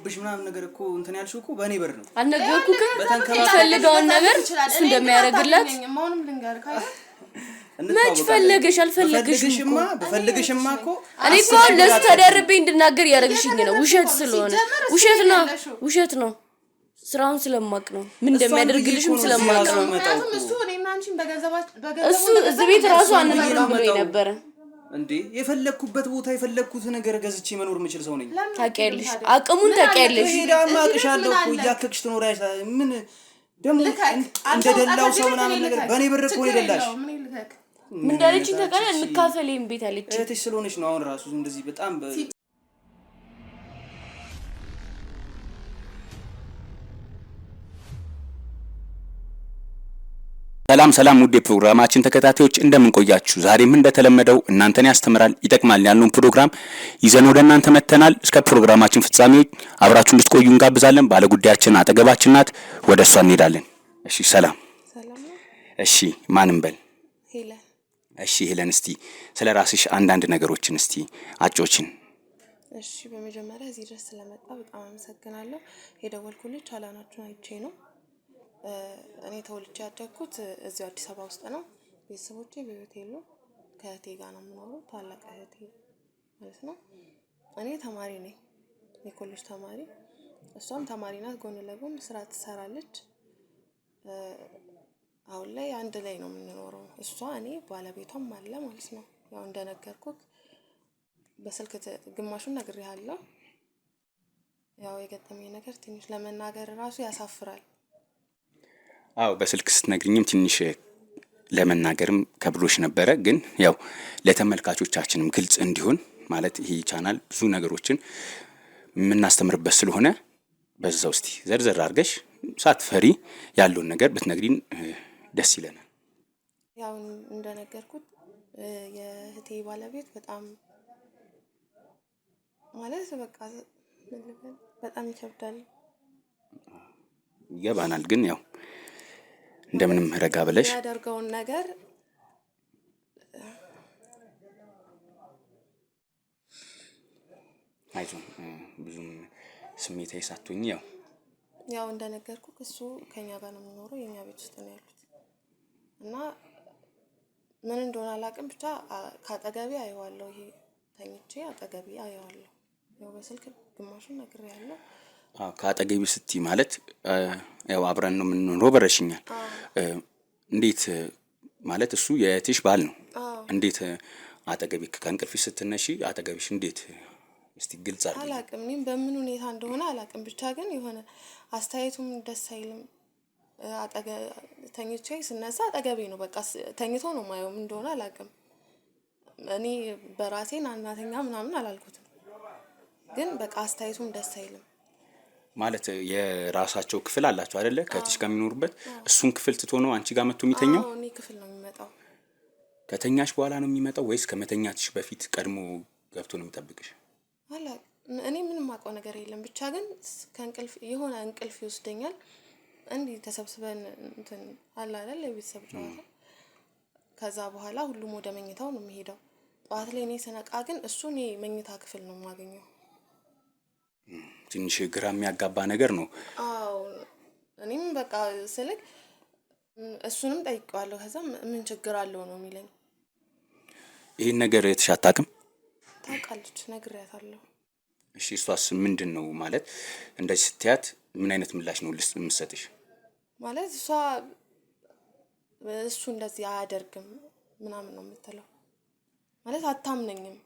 ጎሎብሽ ምናምን ነገር እኮ እንትን ያልሽው እኮ በእኔ በር ነው አልነገርኩህ ፈልገውን ነገር እሱ እንደሚያደርግላት ማውንም ልንገርካ መች ፈለገሽ አልፈለገሽማ በፈልገሽማ እኮ እኔ እኮ ለሱ ተደርቤ እንድናገር ያረግሽኝ ነው ውሸት ስለሆነ ውሸት ነው ስራውን ስለማቅ ነው ምን እንደሚያደርግልሽም ስለማቅ ነው እሱ እኔና አንቺን እሱ እዚህ ቤት ራሱ አንነግርም ብሎ ነበር እንዴ የፈለኩበት ቦታ የፈለኩት ነገር ገዝቼ መኖር የምችል ሰው ነኝ ታውቂያለሽ አቅሙን ታውቂያለሽ ሄዳማ አቅሻለሁ እኮ ያከክሽ ትኖራሽ ምን ደሞ እንደደላው ሰው ምናምን ነገር በኔ ብር እኮ ይደላሽ ምን ዳለች ተቀለ እንካፈለኝ ቤት አለች እህትሽ ስለሆነች ነው አሁን ራሱ እንደዚህ በጣም ሰላም ውድ ፕሮግራማችን ተከታታዮች እንደምን ቆያችሁ ዛሬም እንደተለመደው እናንተን ያስተምራል ይጠቅማል ያለውን ፕሮግራም ይዘን ወደ እናንተ መተናል እስከ ፕሮግራማችን ፍጻሜ አብራችሁ እንድትቆዩ እንጋብዛለን ባለ ጉዳያችን አጠገባችን ናት ወደሷ እንሄዳለን እሺ ሰላም እሺ ማንም በል ሄለን እሺ ሄለን እስቲ ስለራስሽ አንዳንድ ነገሮችን እስቲ አጮችን እሺ በመጀመሪያ እዚህ ድረስ ስለመጣ በጣም አመሰግናለሁ የደወልኩልሽ አላናችሁን አይቼ ነው እኔ ተወልጄ ያደግኩት እዚሁ አዲስ አበባ ውስጥ ነው ቤተሰቦቼ በህይወት የሉ ከእህቴ ጋር ነው የምኖረው ታላቅ እህቴ ማለት ነው እኔ ተማሪ ነኝ የኮሌጅ ተማሪ እሷም ተማሪ ናት ጎን ለጎን ስራ ትሰራለች አሁን ላይ አንድ ላይ ነው የምንኖረው እሷ እኔ ባለቤቷም አለ ማለት ነው ያው እንደነገርኩት በስልክ ግማሹን ነግሬሃለሁ ያው የገጠመኝ ነገር ትንሽ ለመናገር ራሱ ያሳፍራል አው በስልክ ስትነግሪኝም ትንሽ ለመናገርም ከብሎሽ ነበረ ግን ያው ለተመልካቾቻችንም ግልጽ እንዲሆን ማለት ይሄ ቻናል ብዙ ነገሮችን ምናስተምርበት ስለሆነ በዛው እስቲ ዘርዘር አድርገሽ ሳትፈሪ ያለውን ነገር ብትነግሪን ደስ ይለናል ያው እንደነገርኩት የእህቴ ባለቤት በጣም ማለት በጣም ይከብዳል ይገባናል ግን ያው እንደምንም ረጋ ብለሽ ያደርገውን ነገር አይዞህ ብዙም ስሜታዊ ሳትሆኚ ያው እንደነገርኩት እሱ ከኛ ጋር ነው የሚኖረው የኛ ቤት ውስጥ ነው ያሉት እና ምን እንደሆነ አላውቅም ብቻ ካጠገቤ አየዋለሁ ይሄ ተኝቼ አጠገቤ አየዋለሁ ያው በስልክ ግማሹን ነግሬያለሁ ካጠገቤ ስትይ ማለት ያው አብረን ነው የምንኖረው በረሽኛል እንዴት ማለት እሱ የእህትሽ ባል ነው እንዴት አጠገቤ ከእንቅልፍሽ ስትነሺ አጠገብሽ እንዴት እስቲ ግልጽ አድርጊ አላውቅም እኔም በምን ሁኔታ እንደሆነ አላውቅም ብቻ ግን የሆነ አስተያየቱም ደስ አይልም ተኝቼ ስነሳ አጠገቤ ነው በቃ ተኝቶ ነው ማየው ምን እንደሆነ አላውቅም እኔ በራሴ እናተኛ ምናምን አላልኩትም ግን በቃ አስተያየቱም ደስ አይልም ማለት የራሳቸው ክፍል አላችሁ አይደለ ከእህትሽ ጋር የሚኖርበት እሱን ክፍል ትቶ ነው አንቺ ጋር መጥቶ የሚተኛው እኔ ክፍል ነው የሚመጣው ከተኛሽ በኋላ ነው የሚመጣው ወይስ ከመተኛትሽ በፊት ቀድሞ ገብቶ ነው የሚጠብቅሽ እኔ ምንም አውቀው ነገር የለም ብቻ ግን ከእንቅልፍ የሆነ እንቅልፍ ይወስደኛል እንዴ ተሰብስበን እንትን አለ አይደል የቤተሰብ ጨዋታ ከዛ በኋላ ሁሉም ወደ መኝታው ነው የሚሄደው ጧት ላይ እኔ ስነቃ ግን እሱ እኔ መኝታ ክፍል ነው የማገኘው ትንሽ ግራ የሚያጋባ ነገር ነው አዎ እኔም በቃ ስልክ እሱንም ጠይቀዋለሁ ከዛ ምን ችግር አለው ነው የሚለኝ ይሄን ነገር የተሻታቅም ታውቃለች ነግሬያታለሁ እሺ እሷስ ምንድነው ማለት እንደዚህ ስትያት ምን አይነት ምላሽ ነው ልትሰጥሽ ማለት እሱ እንደዚህ አያደርግም ምናምን ነው የምትለው ማለት አታምነኝም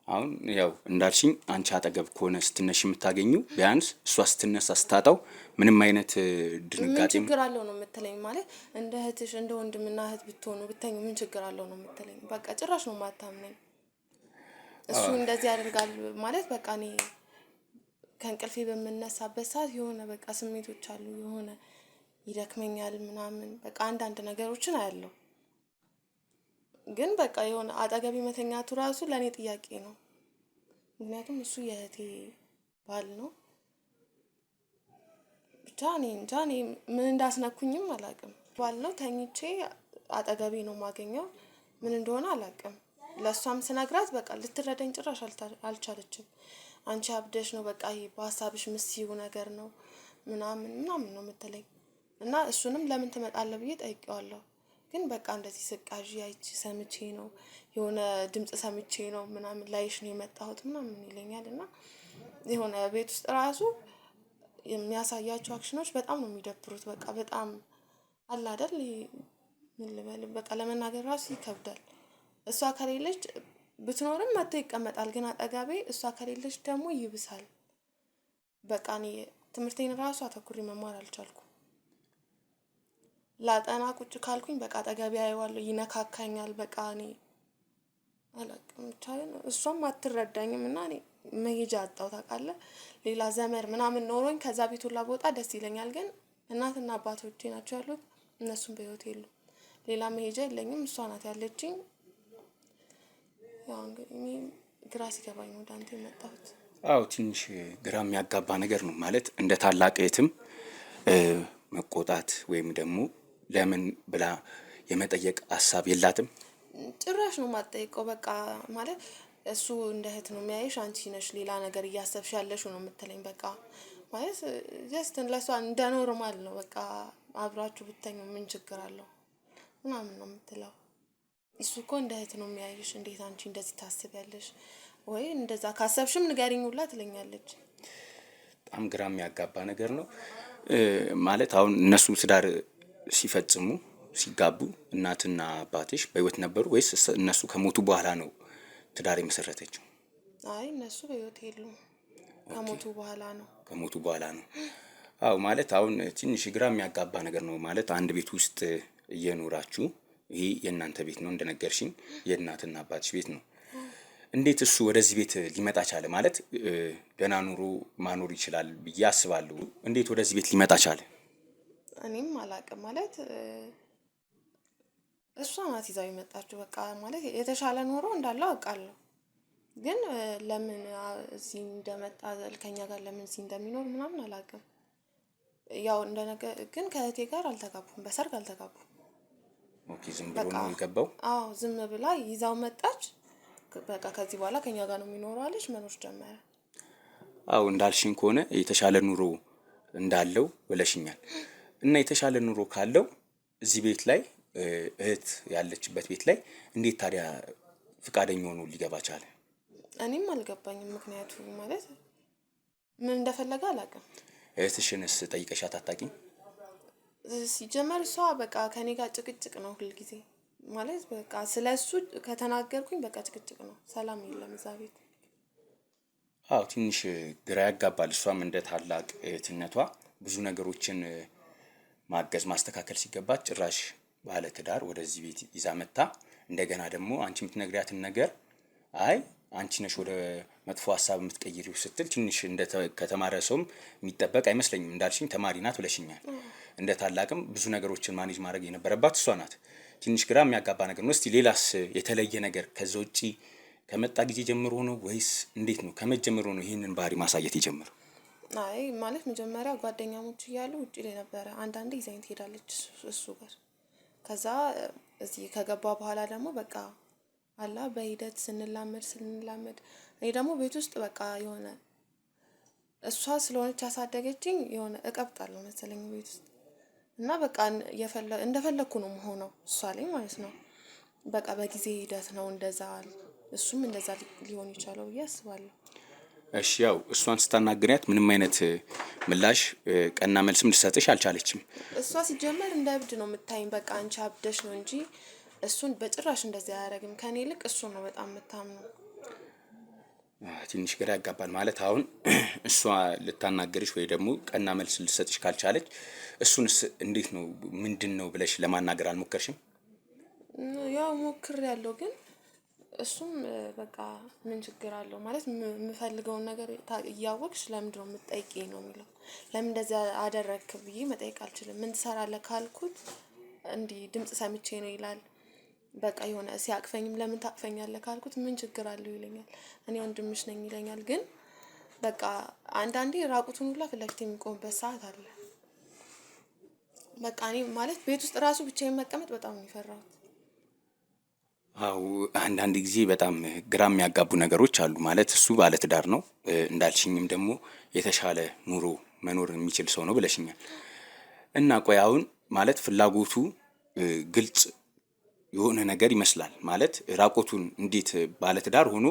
አሁን ያው እንዳልሽኝ አንቺ አጠገብ ኮነ ስትነሽ የምታገኙ ቢያንስ እሷ ስትነሳ ስታጣው ምንም አይነት ድንጋጤ ምን ችግር አለው ነው የምትለኝ ማለት እንደ እህትሽ እንደ ወንድምና እህት ብትሆኑ ብትተኙ ምን ችግር አለው ነው የምትለኝ በቃ ጭራሽ ነው ማታምነኝ እሱ እንደዚህ ያደርጋል ማለት በቃ እኔ ከእንቅልፌ በመነሳበት ሰዓት የሆነ በቃ ስሜቶች አሉ የሆነ ይደክመኛል ምናምን በቃ አንዳንድ ነገሮችን አያለው ግን በቃ የሆነ አጠገቤ መተኛቱ ራሱ ለኔ ጥያቄ ነው ምክንያቱም እሱ የእህቴ ባል ነው ብቻ እኔ ምን እንዳስነኩኝም አላውቅም ባል ነው ተኝቼ አጠገቤ ነው ማገኘው ምን እንደሆነ አላውቅም ለሷም ስነግራት በቃ ልትረዳኝ ጭራሽ አልቻለችም አንቺ አብደሽ ነው በቃ ይሄ በሀሳብሽ ምስዩ ነገር ነው ምናምን ምናምን ነው የምትለኝ። እና እሱንም ለምን ትመጣለህ ብዬ ጠይቄዋለሁ። ግን በቃ እንደዚህ ስቃዥ አይቼ ሰምቼ ነው የሆነ ድምጽ ሰምቼ ነው ምናምን ላይሽ ነው የመጣሁት ምናምን ይለኛል። እና የሆነ ቤት ውስጥ ራሱ የሚያሳያቸው አክሽኖች በጣም ነው የሚደብሩት። በቃ በጣም አለ አይደል ምን ልበል በቃ ለመናገር ራሱ ይከብዳል። እሷ ከሌለች ብትኖርም መጥቶ ይቀመጣል፣ ግን አጠገቤ እሷ ከሌለች ደግሞ ይብሳል። በቃ እኔ ትምህርቴን ራሱ አተኩሪ መማር አልቻልኩም። ላጠና ቁጭ ካልኩኝ በቃ አጠገቤ አየዋለሁ፣ ይነካካኛል። በቃ እኔ አላውቅም ብቻ እሷም አትረዳኝም እና እኔ መሄጃ አጣሁ ታውቃለህ። ሌላ ዘመድ ምናምን ኖሮኝ ከዛ ቤት ሁላ ብወጣ ደስ ይለኛል፣ ግን እናትና አባቶቼ ናቸው ያሉት፣ እነሱም በህይወት የሉም። ሌላ መሄጃ የለኝም፣ እሷ ናት ያለችኝ። ያው እንግዲህ እኔ ግራ ሲገባኝ ነው ወደ አንተ የመጣሁት። አዎ ትንሽ ግራ የሚያጋባ ነገር ነው ማለት እንደ ታላቅ እህትም መቆጣት ወይም ደግሞ ለምን ብላ የመጠየቅ ሀሳብ የላትም። ጭራሽ ነው የማትጠይቀው። በቃ ማለት እሱ እንደ እህት ነው የሚያይሽ፣ አንቺ ነሽ ሌላ ነገር እያሰብሽ ያለሽው ነው የምትለኝ። በቃ ማለት ጀስት ለሷ እንደ ኖርማል ነው። በቃ አብራችሁ ብተኙ ምን ችግር አለው ምናምን ነው የምትለው። እሱ እኮ እንደ እህት ነው የሚያይሽ፣ እንዴት አንቺ እንደዚህ ታስቢያለሽ? ወይ እንደዛ ካሰብሽም ንገሪኝ ሁላ ትለኛለች። በጣም ግራ የሚያጋባ ነገር ነው ማለት አሁን እነሱ ትዳር ሲፈጽሙ ሲጋቡ እናትና አባትሽ በህይወት ነበሩ ወይስ እነሱ ከሞቱ በኋላ ነው ትዳር የመሰረተችው? አይ እነሱ በህይወት የሉም፣ ከሞቱ በኋላ ነው። ከሞቱ በኋላ ነው። አዎ ማለት አሁን ትንሽ ግራ የሚያጋባ ነገር ነው ማለት አንድ ቤት ውስጥ እየኖራችሁ ይሄ የእናንተ ቤት ነው እንደነገርሽኝ፣ የእናትና አባትሽ ቤት ነው። እንዴት እሱ ወደዚህ ቤት ሊመጣ ቻለ? ማለት ደህና ኑሮ ማኖር ይችላል ብዬ አስባለሁ። እንዴት ወደዚህ ቤት ሊመጣ ቻለ? እኔም አላውቅም። ማለት እሷ ናት ይዛው የመጣችው። በቃ ማለት የተሻለ ኑሮ እንዳለው አውቃለሁ፣ ግን ለምን እዚህ እንደመጣ ከኛ ጋር ለምን እዚህ እንደሚኖር ምናምን አላውቅም። ያው እንደነገር ግን ከእህቴ ጋር አልተጋቡም፣ በሰርግ አልተጋቡም። ኦኬ ዝም ብሎ ነው የገባው? አዎ ዝም ብላ ይዛው መጣች። በቃ ከዚህ በኋላ ከኛ ጋር ነው የሚኖረው አለች፣ መኖር ጀመረ። አዎ እንዳልሽኝ ከሆነ የተሻለ ኑሮ እንዳለው ብለሽኛል። እና የተሻለ ኑሮ ካለው እዚህ ቤት ላይ እህት ያለችበት ቤት ላይ እንዴት ታዲያ ፍቃደኛ ሆኖ ሊገባ ቻለ? እኔም አልገባኝም። ምክንያቱ ማለት ምን እንደፈለገ አላውቅም። እህትሽንስ ጠይቀሻት አታውቂም? ሲጀመር እሷ በቃ ከኔ ጋር ጭቅጭቅ ነው ሁልጊዜ። ማለት በቃ ስለሱ ከተናገርኩኝ በቃ ጭቅጭቅ ነው፣ ሰላም የለም እዛ ቤት። አዎ ትንሽ ግራ ያጋባል። እሷም እንደ ታላቅ እህትነቷ ብዙ ነገሮችን ማገዝ ማስተካከል ሲገባት ጭራሽ ባለ ትዳር ወደዚህ ቤት ይዛ መጣ። እንደገና ደግሞ አንቺ የምትነግሪያትን ነገር አይ አንቺ ነሽ ወደ መጥፎ ሀሳብ የምትቀይሪው ስትል ትንሽ እንደ ከተማረ ሰውም የሚጠበቅ አይመስለኝም። እንዳልሽኝ ተማሪ ናት ብለሽኛል። እንደ ታላቅም ብዙ ነገሮችን ማኔጅ ማድረግ የነበረባት እሷ ናት። ትንሽ ግራ የሚያጋባ ነገር ነው። እስቲ ሌላስ የተለየ ነገር ከዛ ውጪ ከመጣ ጊዜ ጀምሮ ነው ወይስ እንዴት ነው? ከመጀመሩ ነው ይህንን ባህሪ ማሳየት የጀመረው? አይ ማለት መጀመሪያ ጓደኛሞች እያሉ ውጪ ላይ ነበረ። አንዳንዴ ይዛኝ ትሄዳለች እሱ ጋር። ከዛ እዚህ ከገባ በኋላ ደግሞ በቃ አላ በሂደት ስንላመድ እኔ ደግሞ ቤት ውስጥ በቃ የሆነ እሷ ስለሆነች ያሳደገችኝ የሆነ እቀብጣለሁ መሰለኝ ቤት ውስጥ እና በቃ እንደፈለኩ ነው የምሆነው እሷ ላይ ማለት ነው። በቃ በጊዜ ሂደት ነው እንደዛ እሱም እንደዛ ሊሆን ይችላል ብዬ አስባለሁ። እሺ ያው እሷን ስታናግሪያት ምንም አይነት ምላሽ ቀና መልስም ልትሰጥሽ አልቻለችም። እሷ ሲጀመር እንደ እብድ ነው የምታይኝ። በቃ አንቺ አብደሽ ነው እንጂ እሱን በጭራሽ እንደዛ አያደርግም። ከኔ ይልቅ እሱን ነው በጣም የምታምነው። ትንሽ ግራ ያጋባል። ማለት አሁን እሷ ልታናገርሽ ወይ ደግሞ ቀና መልስ ልትሰጥሽ ካልቻለች እሱንስ እንዴት ነው ምንድን ነው ብለሽ ለማናገር አልሞከርሽም? ያው ሞክሬያለሁ፣ ግን እሱም በቃ ምን ችግር አለው ማለት የምፈልገውን ነገር እያወቅሽ ለምንድን ነው የምትጠይቂኝ ነው የሚለው። ለምን እንደዚያ አደረግክ ብዬ መጠየቅ አልችልም። ምን ትሰራለህ ካልኩት እንዲህ ድምጽ ሰምቼ ነው ይላል። በቃ የሆነ ሲያቅፈኝም ለምን ታቅፈኛለህ ካልኩት ምን ችግር አለው ይለኛል። እኔ ወንድምሽ ነኝ ይለኛል። ግን በቃ አንዳንዴ ራቁቱን ሁላ ፊት ለፊት የሚቆምበት ሰዓት አለ። በቃ እኔ ማለት ቤት ውስጥ ራሱ ብቻዬን መቀመጥ በጣም ነው የፈራሁት። አው አንዳንድ ጊዜ በጣም ግራ የሚያጋቡ ነገሮች አሉ። ማለት እሱ ባለትዳር ነው እንዳልሽኝም ደግሞ የተሻለ ኑሮ መኖር የሚችል ሰው ነው ብለሽኛል። እና ቆይ አሁን ማለት ፍላጎቱ ግልጽ የሆነ ነገር ይመስላል። ማለት ራቆቱን እንዴት ባለትዳር ሆኖ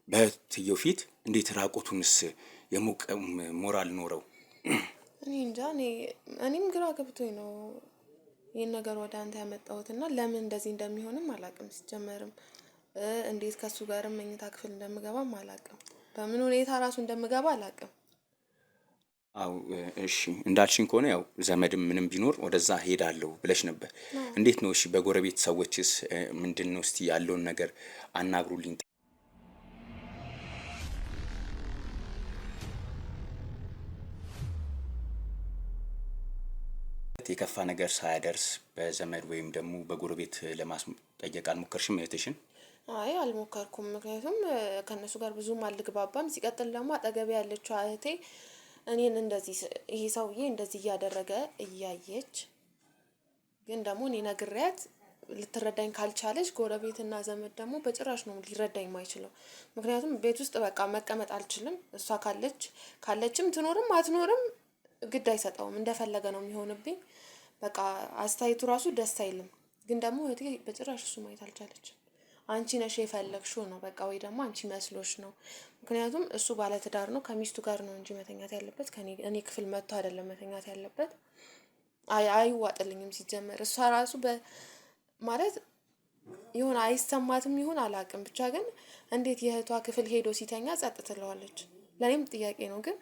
በትየው ፊት እንዴት ራቆቱንስ የሞቀ ሞራል ኖረው? እኔ እንጃ እኔም ግራ ገብቶኝ ነው ይህን ነገር ወደ አንተ ያመጣሁትና ለምን እንደዚህ እንደሚሆንም አላውቅም። ሲጀመርም እንዴት ከሱ ጋርም መኝታ ክፍል እንደምገባም አላውቅም። በምን ሁኔታ ራሱ እንደምገባ አላውቅም። አው እሺ እንዳልሽኝ ከሆነ ያው ዘመድም ምንም ቢኖር ወደዛ ሄዳለሁ ብለሽ ነበር። እንዴት ነው? እሺ በጎረቤት ሰዎችስ ምንድነው? እስቲ ያለውን ነገር አናግሩልኝ። የከፋ ነገር ሳያደርስ በዘመድ ወይም ደግሞ በጎረቤት ለማስጠየቅ አልሞከርሽም እህትሽን? አይ አልሞከርኩም። ምክንያቱም ከነሱ ጋር ብዙም አልግባባም። ሲቀጥል ደግሞ አጠገቤ ያለችው እህቴ እኔን እንደዚህ ይሄ ሰውዬ እንደዚህ እያደረገ እያየች ግን ደግሞ እኔ ነግሬያት ልትረዳኝ ካልቻለች ጎረቤትና ዘመድ ደግሞ በጭራሽ ነው ሊረዳኝ የማይችለው። ምክንያቱም ቤት ውስጥ በቃ መቀመጥ አልችልም። እሷ ካለችም ትኖርም አትኖርም ግድ አይሰጠውም፣ እንደፈለገ ነው የሚሆንብኝ። በቃ አስተያየቱ ራሱ ደስ አይልም። ግን ደግሞ እህቴ በጭራሽ እሱ ማየት አልቻለችም። አንቺ ነሽ የፈለግሽው ነው በቃ፣ ወይ ደግሞ አንቺ መስሎሽ ነው። ምክንያቱም እሱ ባለትዳር ነው፣ ከሚስቱ ጋር ነው እንጂ መተኛት ያለበት እኔ ክፍል መጥቶ አይደለም መተኛት ያለበት። አይዋጥልኝም ሲጀመር። እሷ ራሱ ማለት ይሁን አይሰማትም ይሁን አላውቅም፣ ብቻ ግን እንዴት የእህቷ ክፍል ሄዶ ሲተኛ ጸጥ ትለዋለች? ለኔም ጥያቄ ነው። ግን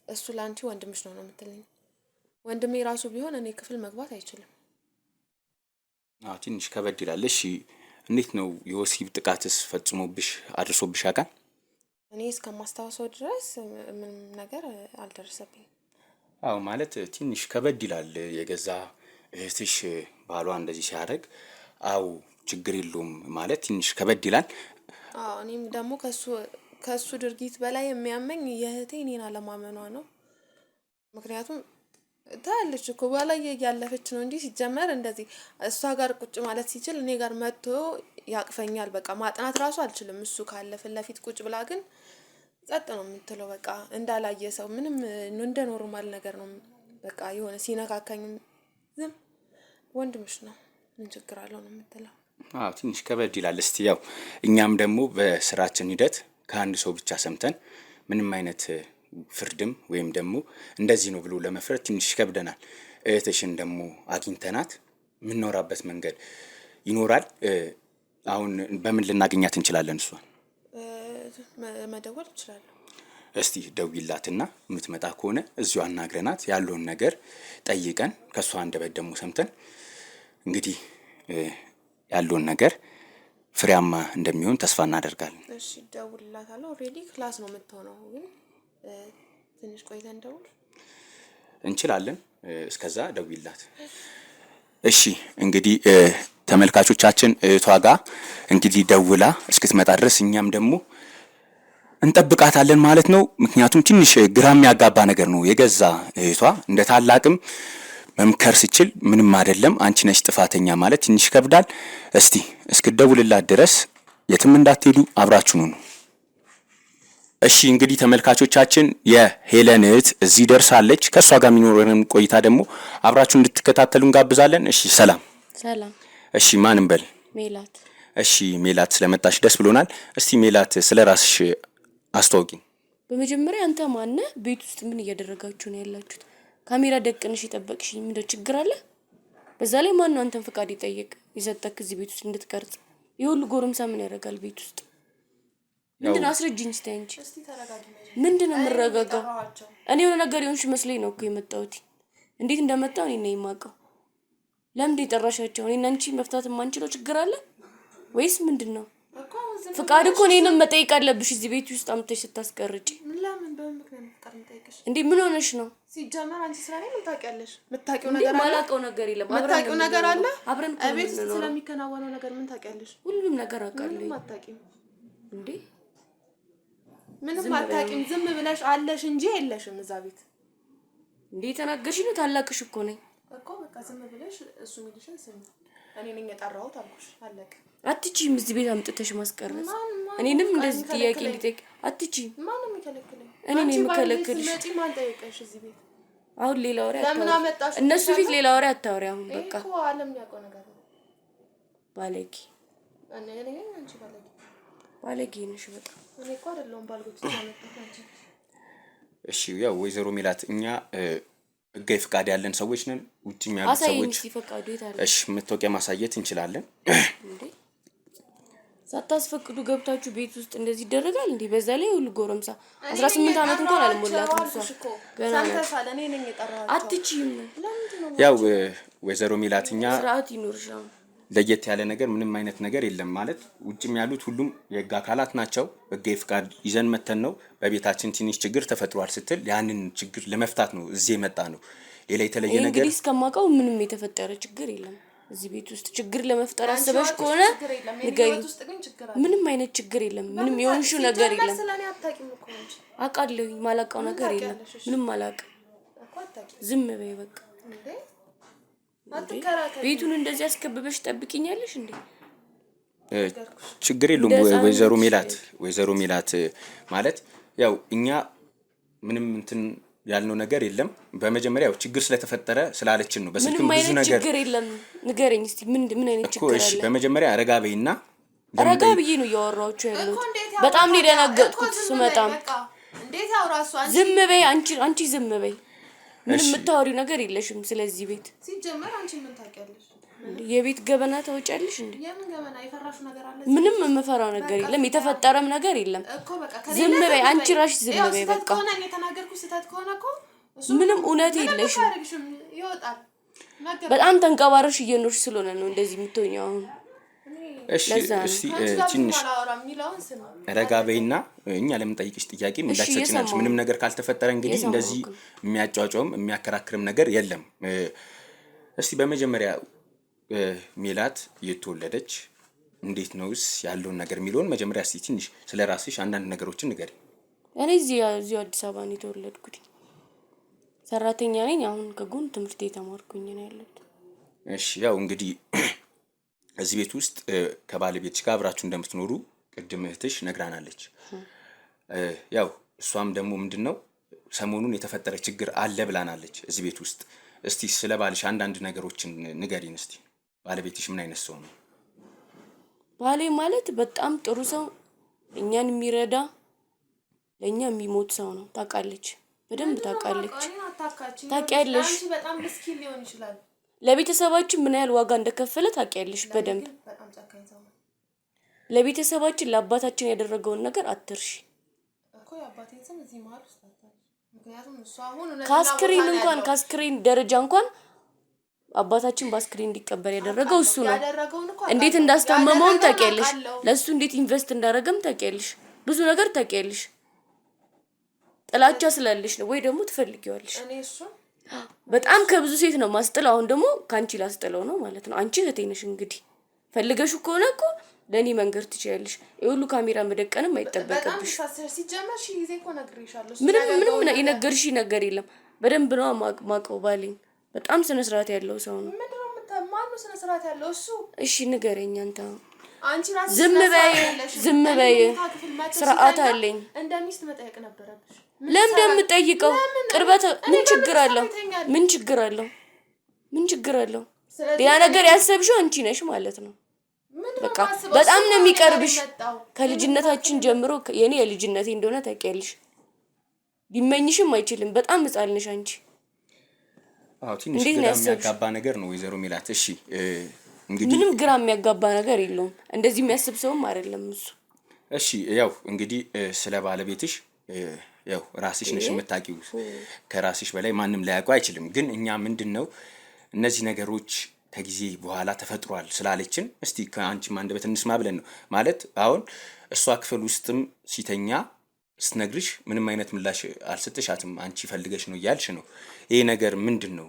እሱ ላንቺ ወንድምሽ ነው የምትለኝ። ወንድሜ ራሱ ቢሆን እኔ ክፍል መግባት አይችልም። ትንሽ ከበድ ይላል። እሺ እንዴት ነው የወሲብ ጥቃትስ ፈጽሞብሽ አድርሶብሽ ያውቃል? እኔ እስከማስታውሰው ድረስ ምንም ነገር አልደረሰብኝም። አዎ ማለት ትንሽ ከበድ ይላል። የገዛ እህትሽ ባሏ እንደዚህ ሲያደርግ አው ችግር የለውም ማለት ትንሽ ከበድ ይላል። እኔም ደግሞ ከሱ ድርጊት በላይ የሚያመኝ የእህቴ እኔን አለማመኗ ነው። ምክንያቱም ታያለች እኮ በላይ ያለፈች ነው እንጂ ሲጀመር እንደዚህ እሷ ጋር ቁጭ ማለት ሲችል እኔ ጋር መጥቶ ያቅፈኛል። በቃ ማጥናት ራሱ አልችልም እሱ ካለ ፊት ለፊት ቁጭ ብላ ግን ጸጥ ነው የምትለው። በቃ እንዳላየ ሰው ምንም እንደ ኖርማል ነገር ነው። በቃ የሆነ ሲነካካኝም ዝም ወንድምሽ ነው ምን ችግር አለው ነው የምትለው። ትንሽ ከበድ ይላል። እስቲ ያው እኛም ደግሞ በስራችን ሂደት ከአንድ ሰው ብቻ ሰምተን ምንም አይነት ፍርድም ወይም ደግሞ እንደዚህ ነው ብሎ ለመፍረድ ትንሽ ይከብደናል። እህትሽን ደግሞ አግኝተናት የምንኖራበት መንገድ ይኖራል። አሁን በምን ልናገኛት እንችላለን? እሷን መደወል እችላለሁ። እስቲ ደውይላትና የምትመጣ ከሆነ እዚሁ አናግረናት ያለውን ነገር ጠይቀን ከሷ አንደበት ደግሞ ሰምተን እንግዲህ ያለውን ነገር ፍሬያማ እንደሚሆን ተስፋ እናደርጋለን። እሺ ደውልላታለሁ። ኦልሬዲ ክላስ ነው የምትሆነው፣ ግን ትንሽ ቆይተን ደውል እንችላለን። እስከዛ ደውይላት። እሺ እንግዲህ ተመልካቾቻችን እህቷ ጋር እንግዲህ ደውላ እስክትመጣ ድረስ እኛም ደግሞ እንጠብቃታለን ማለት ነው። ምክንያቱም ትንሽ ግራ የሚያጋባ ነገር ነው። የገዛ እህቷ እንደ ታላቅም መምከር ስችል ምንም አይደለም አንቺ ነሽ ጥፋተኛ ማለት ትንሽ ይከብዳል። እስቲ እስክትደውልላት ድረስ የትም እንዳትሄዱ አብራችሁኑ ነው። እሺ እንግዲህ ተመልካቾቻችን የሄለን እህት እዚህ ደርሳለች። ከሷ ጋር የሚኖረን ቆይታ ደግሞ አብራችሁ እንድትከታተሉ እንጋብዛለን። እሺ ሰላም። እሺ ማን እንበል? ሜላት። እሺ ሜላት ስለመጣሽ ደስ ብሎናል። እስቲ ሜላት ስለራስሽ አስተዋውቂኝ። በመጀመሪያ አንተ ማን ነህ? ቤት ውስጥ ምን እያደረጋችሁ ነው ያላችሁት? ካሜራ ደቅንሽ የጠበቅሽኝ ምንድነው ችግር አለ? በዛ ላይ ማን ነው አንተን ፍቃድ ይጠይቅ ይሰጠክ እዚህ ቤት ውስጥ እንድትቀርጽ? ይሁሉ ጎረምሳ ምን ያደርጋል ቤት ውስጥ? ምንድነው አስረጅኝ እስቲ አንቺ። ምንድነው የምረጋጋው? እኔ የሆነ ነገር ይሆንሽ መስለኝ ነው እኮ የመጣሁት። እንዴት እንደመጣው እኔ ነኝ የማውቀው። ለምን የጠራሻቸው? እኔና አንቺ መፍታት የማንችለው ችግር አለ ወይስ ምንድነው? ፍቃድ እኮ እኔንም መጠየቅ አለብሽ እዚህ ቤት ውስጥ አምጥተሽ ስታስቀርጪ። ለምን በምክንያት ፍቃድ መጠየቅሽ? እንዴ ምን ሆነሽ ነው? ሲጀመር አንቺ ስለኔ ምን ታውቂያለሽ? የምታውቂው ነገር አለ? ማላውቀው ነገር የለም። የምታውቂው ነገር አለ? አብረን ቤት ውስጥ ስለሚከናወነው ነገር ምን ታውቂያለሽ? ሁሉም ነገር አውቃለሁ። ምንም አታውቂም እንዴ? ምንም አታውቂም። ዝም ብለሽ አለሽ እንጂ የለሽም እዛ ቤት። እንዴ ተናገርሽ ነው? ታላቅሽ እኮ ነኝ እኮ በቃ ዝም ብለሽ እሱ የሚልሽን ስሚ። እኔ ነኝ የጠራሁት አልኩሽ፣ አለቀ። አትችይም እዚህ ቤት አምጥተሽ ማስቀረጽ። እኔንም እንደዚህ ጥያቄ እንዲጠይቅ አትችይም። ማን ነው የሚከለክለኝ? እኔ ነኝ የምከለክልሽ። መጪ ማን ጠየቀሽ እዚህ ቤት? አሁን ሌላ ወሬ አታውሪ፣ እነሱ ፊት ሌላ ወሬ አታውሪ። አሁን በቃ እኮ ዓለም ያውቀው ነገር ነው። ባለጌ እኔ ነኝ አንቺ ባለጌ? ባለጌ ነሽ በጣም። እኔ እኮ አይደለሁም ባልጎት ያመጣሁት አንቺ። እሺ ያው ወይዘሮ ሜላት እኛ ህጋዊ ፍቃድ ያለን ሰዎች ነን። ውጭም ያሉ ሰዎች ሲፈቃዱ ይታል። እሺ መታወቂያ ማሳየት እንችላለን እንዴ? ሳታስፈቅዱ ገብታችሁ ቤት ውስጥ እንደዚህ ይደረጋል እንዴ? በዛ ላይ ሁሉ ጎረምሳ 18 አመት እንኳን አልሞላትም እሷ ገና ሳንተሳለ እኔ ነኝ የጠራኋቸው። አትችይም። ያው ወይዘሮ ሜላት እኛ ስርዓት ይኖርሽ። ለየት ያለ ነገር ምንም አይነት ነገር የለም ማለት ውጭም ያሉት ሁሉም የህግ አካላት ናቸው። ህጋዊ ፍቃድ ይዘን መተን ነው በቤታችን ትንሽ ችግር ተፈጥሯል ስትል ያንን ችግር ለመፍታት ነው እዚህ የመጣ ነው። ሌላ የተለየ ነገር እንግዲህ እስከማውቀው ምንም የተፈጠረ ችግር የለም። እዚህ ቤት ውስጥ ችግር ለመፍጠር አስበሽ ከሆነ ንገሪ። ምንም አይነት ችግር የለም። ምንም የሆንሽው ነገር የለም። አውቃለሁ ማላውቀው ነገር የለም። ምንም አላውቅም። ዝም በይ በቃ። ቤቱን እንደዚህ አስከብበሽ ጠብቂኛለሽ እንዴ? ችግር የለም ወይዘሮ ሜላት ማለት ያው እኛ ምንም እንትን ያልነው ነገር የለም። በመጀመሪያ ያው ችግር ስለተፈጠረ ስላለችን ነው። በስልክም ብዙ ነገር ችግር የለም። ንገረኝ እስቲ ምን አይነት ችግር አለ? እሺ በመጀመሪያ ረጋ በይና። ረጋ ብዬ ነው እያወራችሁ ያለሁት። በጣም ነው የደነገጥኩት ስመጣም። እንዴት አውራሱ ዝም በይ አንቺ ዝም በይ። ምንም የምታወሪው ነገር የለሽም ስለዚህ ቤት። ሲጀመር አንቺ ምን ታውቂያለሽ? የቤት ገበና ታውቂያለሽ እንዴ? የምን ገበና? የፈራሹ ነገር አለ? ምንም የምፈራው ነገር የለም። የተፈጠረም ነገር የለም። ዝም በይ አንቺ ራስሽ ዝም በይ በቃ። ከሆነ እኔ ተናገርኩ ስህተት ከሆነ እኮ ምንም እውነት የለሽም። ይወጣል። በጣም ተንቀባረሽ እየኖርሽ ስለሆነ ነው እንደዚህ የምትሆኚው አሁን። እሺ ትንሽ ረጋ በይና እኛ ለምን ጠይቅሽ ጥያቄ እንዳትሰጪናች። ምንም ነገር ካልተፈጠረ እንግዲህ እንደዚህ የሚያጫጫውም የሚያከራክርም ነገር የለም። እስቲ በመጀመሪያ ሜላት የተወለደች እንዴት ነውስ ያለውን ነገር የሚለውን መጀመሪያ እስቲ ትንሽ ስለራስሽ አንዳንድ ነገሮችን ንገሪ። እኔ እዚሁ አዲስ አበባ ነው የተወለድኩት። ሰራተኛ ነኝ። አሁን ከጎን ትምህርት የተማርኩኝ ነው ያለሁት። እሺ ያው እንግዲህ እዚህ ቤት ውስጥ ከባለቤትሽ ጋር አብራችሁ እንደምትኖሩ ቅድም እህትሽ ነግራናለች። ያው እሷም ደግሞ ምንድነው ሰሞኑን የተፈጠረ ችግር አለ ብላናለች እዚህ ቤት ውስጥ። እስቲ ስለ ባልሽ አንዳንድ ነገሮችን ንገሪን እስቲ። ባለቤትሽ ምን አይነት ሰው ነው? ባሌ ማለት በጣም ጥሩ ሰው፣ እኛን የሚረዳ ለኛ የሚሞት ሰው ነው። ታውቃለች፣ በደንብ ታውቃለች። ታውቂያለሽ፣ በጣም ምስኪን ሊሆን ይችላል። ለቤተሰባችን ምን ያህል ዋጋ እንደከፈለ ታውቂያለሽ በደንብ። ለቤተሰባችን ለአባታችን ያደረገውን ነገር አትርሺ እኮ። የአባቴን ስም እዚህ መሀል ውስጥ አታውቂ። ምክንያቱም እሱ አሁን ካስክሬን ደረጃ እንኳን አባታችን በአስክሬን እንዲቀበር ያደረገው እሱ ነው። እንዴት እንዳስታመመውም ታውቂያለሽ። ለሱ እንዴት ኢንቨስት እንዳደረገም ታውቂያለሽ። ብዙ ነገር ታውቂያለሽ። ጥላቻ ስላለሽ ነው ወይ ደግሞ ትፈልጊዋለሽ? እኔ እሱ በጣም ከብዙ ሴት ነው ማስጥል። አሁን ደግሞ ካንቺ ላስጥለው ነው ማለት ነው። አንቺ እህቴ ነሽ እንግዲህ ፈልገሽ ከሆነ እኮ ለኔ መንገር ትችያለሽ። የሁሉ ካሜራ መደቀንም አይጠበቅብሽ። ምንም የነገርሽ ነገር የለም። በደንብ ነው ማቀው ባሌን። በጣም ስነ ስርዓት ያለው ሰው ነው። ማነው ስነ ስርዓት ያለው እሱ? እሺ ንገረኝ አንተ። አንቺ ራስሽ ዝም በይ። ስርዓት አለኝ። እንደሚስት መጠየቅ ነበረብሽ። ለምን እንደምጠይቀው? ቅርበት ምን ችግር አለው? ምን ችግር አለው? ያ ነገር ያሰብሽው አንቺ ነሽ ማለት ነው። በቃ በጣም ነው የሚቀርብሽ። ከልጅነታችን ጀምሮ የኔ የልጅነቴ እንደሆነ ታውቂያለሽ። ሊመኝሽም አይችልም። በጣም ሕፃን ነሽ አንቺ። ትንሽ ግራ የሚያጋባ ነገር ነው ወይዘሮ ሜላት። እሺ እንግዲህ ምንም ግራ የሚያጋባ ነገር የለውም። እንደዚህ የሚያስብ ሰውም አይደለም እሱ። እሺ ያው እንግዲህ ስለ ባለቤትሽ ያው ራስሽ ነሽ የምታውቂው። ከራስሽ በላይ ማንም ሊያውቀው አይችልም። ግን እኛ ምንድነው እነዚህ ነገሮች ከጊዜ በኋላ ተፈጥሯል ስላለችን እስቲ ከአንቺም አንደበት እንስማ ብለን ነው ማለት። አሁን እሷ ክፍል ውስጥም ሲተኛ ስትነግርሽ ምንም አይነት ምላሽ አልሰጥሻትም። አንቺ ፈልገሽ ነው እያልሽ ነው። ይሄ ነገር ምንድነው?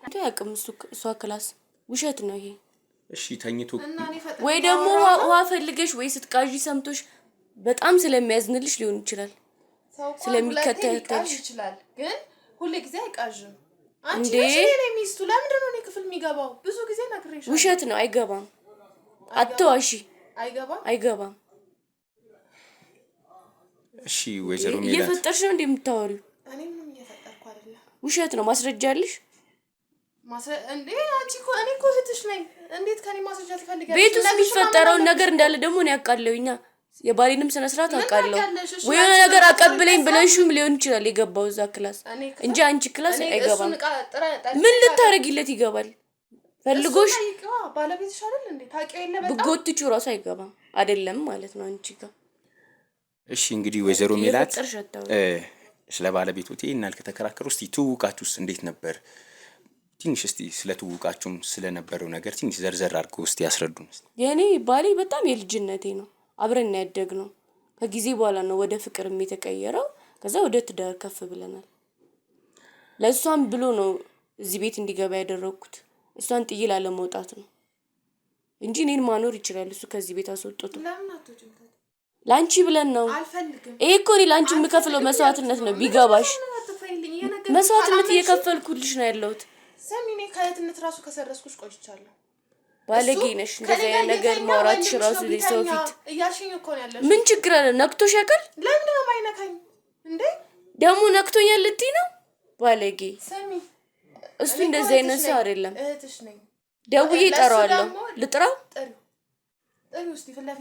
ታውቂም እሷ ክላስ ውሸት ነው ይሄ። እሺ ተኝቶ ወይ ደግሞ ውሃ ፈልገሽ ወይ ስትቃዢ ሰምቶሽ በጣም ስለሚያዝንልሽ ሊሆን ይችላል። ስለሚከታተልሽ ይችላል። ግን ሁሉ ጊዜ አይቃዥም። አንቺ እኔ ሚስቱ ለምንድን ነው እኔ ክፍል የሚገባው? ብዙ ጊዜ ነግሬሻለሁ። ውሸት ነው፣ አይገባም። አትዋሺ። አይገባም። እሺ ወይዘሮ ሜላት እየፈጠርሽ ነው እንደምታወሪው? እኔ ምንም እየፈጠርኩ አይደለም። ውሸት ነው። ማስረጃ አለሽ? እንዴ አንቺ እኮ እኔ እኮ እህትሽ ነኝ። እንዴት ከኔ ማስረጃ ትፈልጊያለሽ? ቤት ውስጥ የሚፈጠረውን ነገር እንዳለ ደግሞ ነው ያውቃለሁኛ። የባሌንም ስነ ስርዓት አውቃለሁ። ወይ የሆነ ነገር አቀብለኝ ብለሽም ሊሆን ይችላል የገባው እዛ ክላስ እንጂ አንቺ ክላስ አይገባም። ምን ልታረጊለት ይገባል? ፈልጎሽ ባለቤትሽ አይደል እንዴ? ታውቂው የለ በጣም ብጎትቹ ራሱ አይገባም አይደለም ማለት ነው አንቺ ጋር። እሺ እንግዲህ ወይዘሮ ሜላት ስለ ባለቤቶቴ እናል ከተከራከሩ እስቲ ትውውቃችሁስ እንዴት ነበር? ትንሽ እስቲ ስለ ትውውቃችሁም ስለነበረው ነገር ትንሽ ዘርዘር አድርገው እስቲ ያስረዱን። የኔ ባሌ በጣም የልጅነቴ ነው። አብረን ያደግነው ከጊዜ በኋላ ነው ወደ ፍቅርም የተቀየረው። ከዛ ወደ ትዳር ከፍ ብለናል። ለሷም ብሎ ነው እዚህ ቤት እንዲገባ ያደረኩት። እሷን ጥዬ ላለመውጣት ነው እንጂ እኔን ማኖር ይችላል እሱ ከዚህ ቤት አስወጥቶ። ለምን አትወጪም? ላንቺ ብለን ነው። አልፈልግም። ይሄ እኮ እኔ ላንቺ የምከፍለው መስዋዕትነት ነው። ቢገባሽ መስዋዕትነት እየከፈልኩልሽ ነው ያለሁት። ሰሚኔ ከየትነት ራሱ ከሰረስኩሽ ቆይቻለሁ። ባለጌ ነሽ። እንደዚህ አይነት ነገር ማውራትሽ ራሱ ለሰው ፊት እያልሽኝ እኮ ነው ያለሽ። ምን ችግር አለ? ነክቶሽ ያውቃል? ለምን ነው የማይነካኝ እንዴ? ደግሞ ነክቶኛል ልትይ ነው? ባለጌ ሰሚ፣ እሱ እንደዚህ አይነት ሰው አይደለም። እህትሽ ነኝ። ደውዬ እጠራዋለሁ። ልጥራው?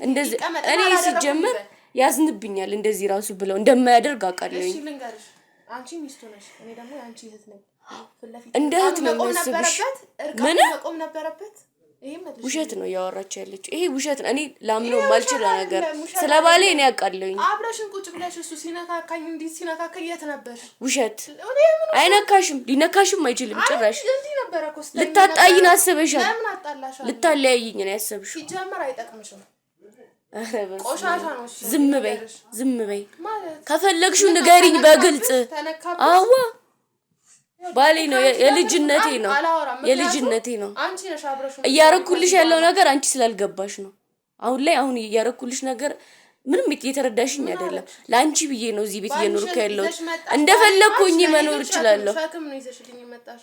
እንደዚህ እኔ ሲጀመር ያዝንብኛል እንደዚህ ራሱ ብለው እንደማያደርግ አውቃለሁኝ። እሺ ልንገርሽ፣ አንቺ ሚስቱ ነሽ፣ እኔ ደግሞ ያንቺ እህት ነኝ። እንደ እህት ነው የሚያስብሽ። ምን መቆም ነበረበት? ውሸት ነው እያወራችሁ ያለችው። ይሄ ውሸት ነው። እኔ ላምነው ማልችለው ነገር ስለ ባሌ እኔ አውቃለሁኝ። አብረሽን ቁጭ ብለሽ እሱ ሲነካካኝ እንዲህ ሲነካካኝ የት ነበርሽ? ውሸት። አይነካሽም፣ ሊነካሽም አይችልም ጭራሽ። እንዲህ ነበር እኮ ልታጣይኝ አስበሻል። ለምን አጣላሽ? ልታለያይኝ ነው ያሰብሽው። ሲጀመር አይጠቅምሽም። ቆሻሻ ነው። ዝም በይ፣ ዝም በይ። ከፈለግሽው ንገሪኝ በግልጽ። አዋ ባሌ ነው፣ የልጅነቴ ነው፣ የልጅነቴ ነው። እያረኩልሽ ያለው ነገር አንቺ ስላልገባሽ ነው። አሁን እያረኩልሽ ነገር ምንም እየተረዳሽኝ አይደለም። ለአንቺ ብዬ ነው እዚህ ቤት እየኖርኩ ያለሁት። እንደፈለኩኝ መኖር እችላለሁ።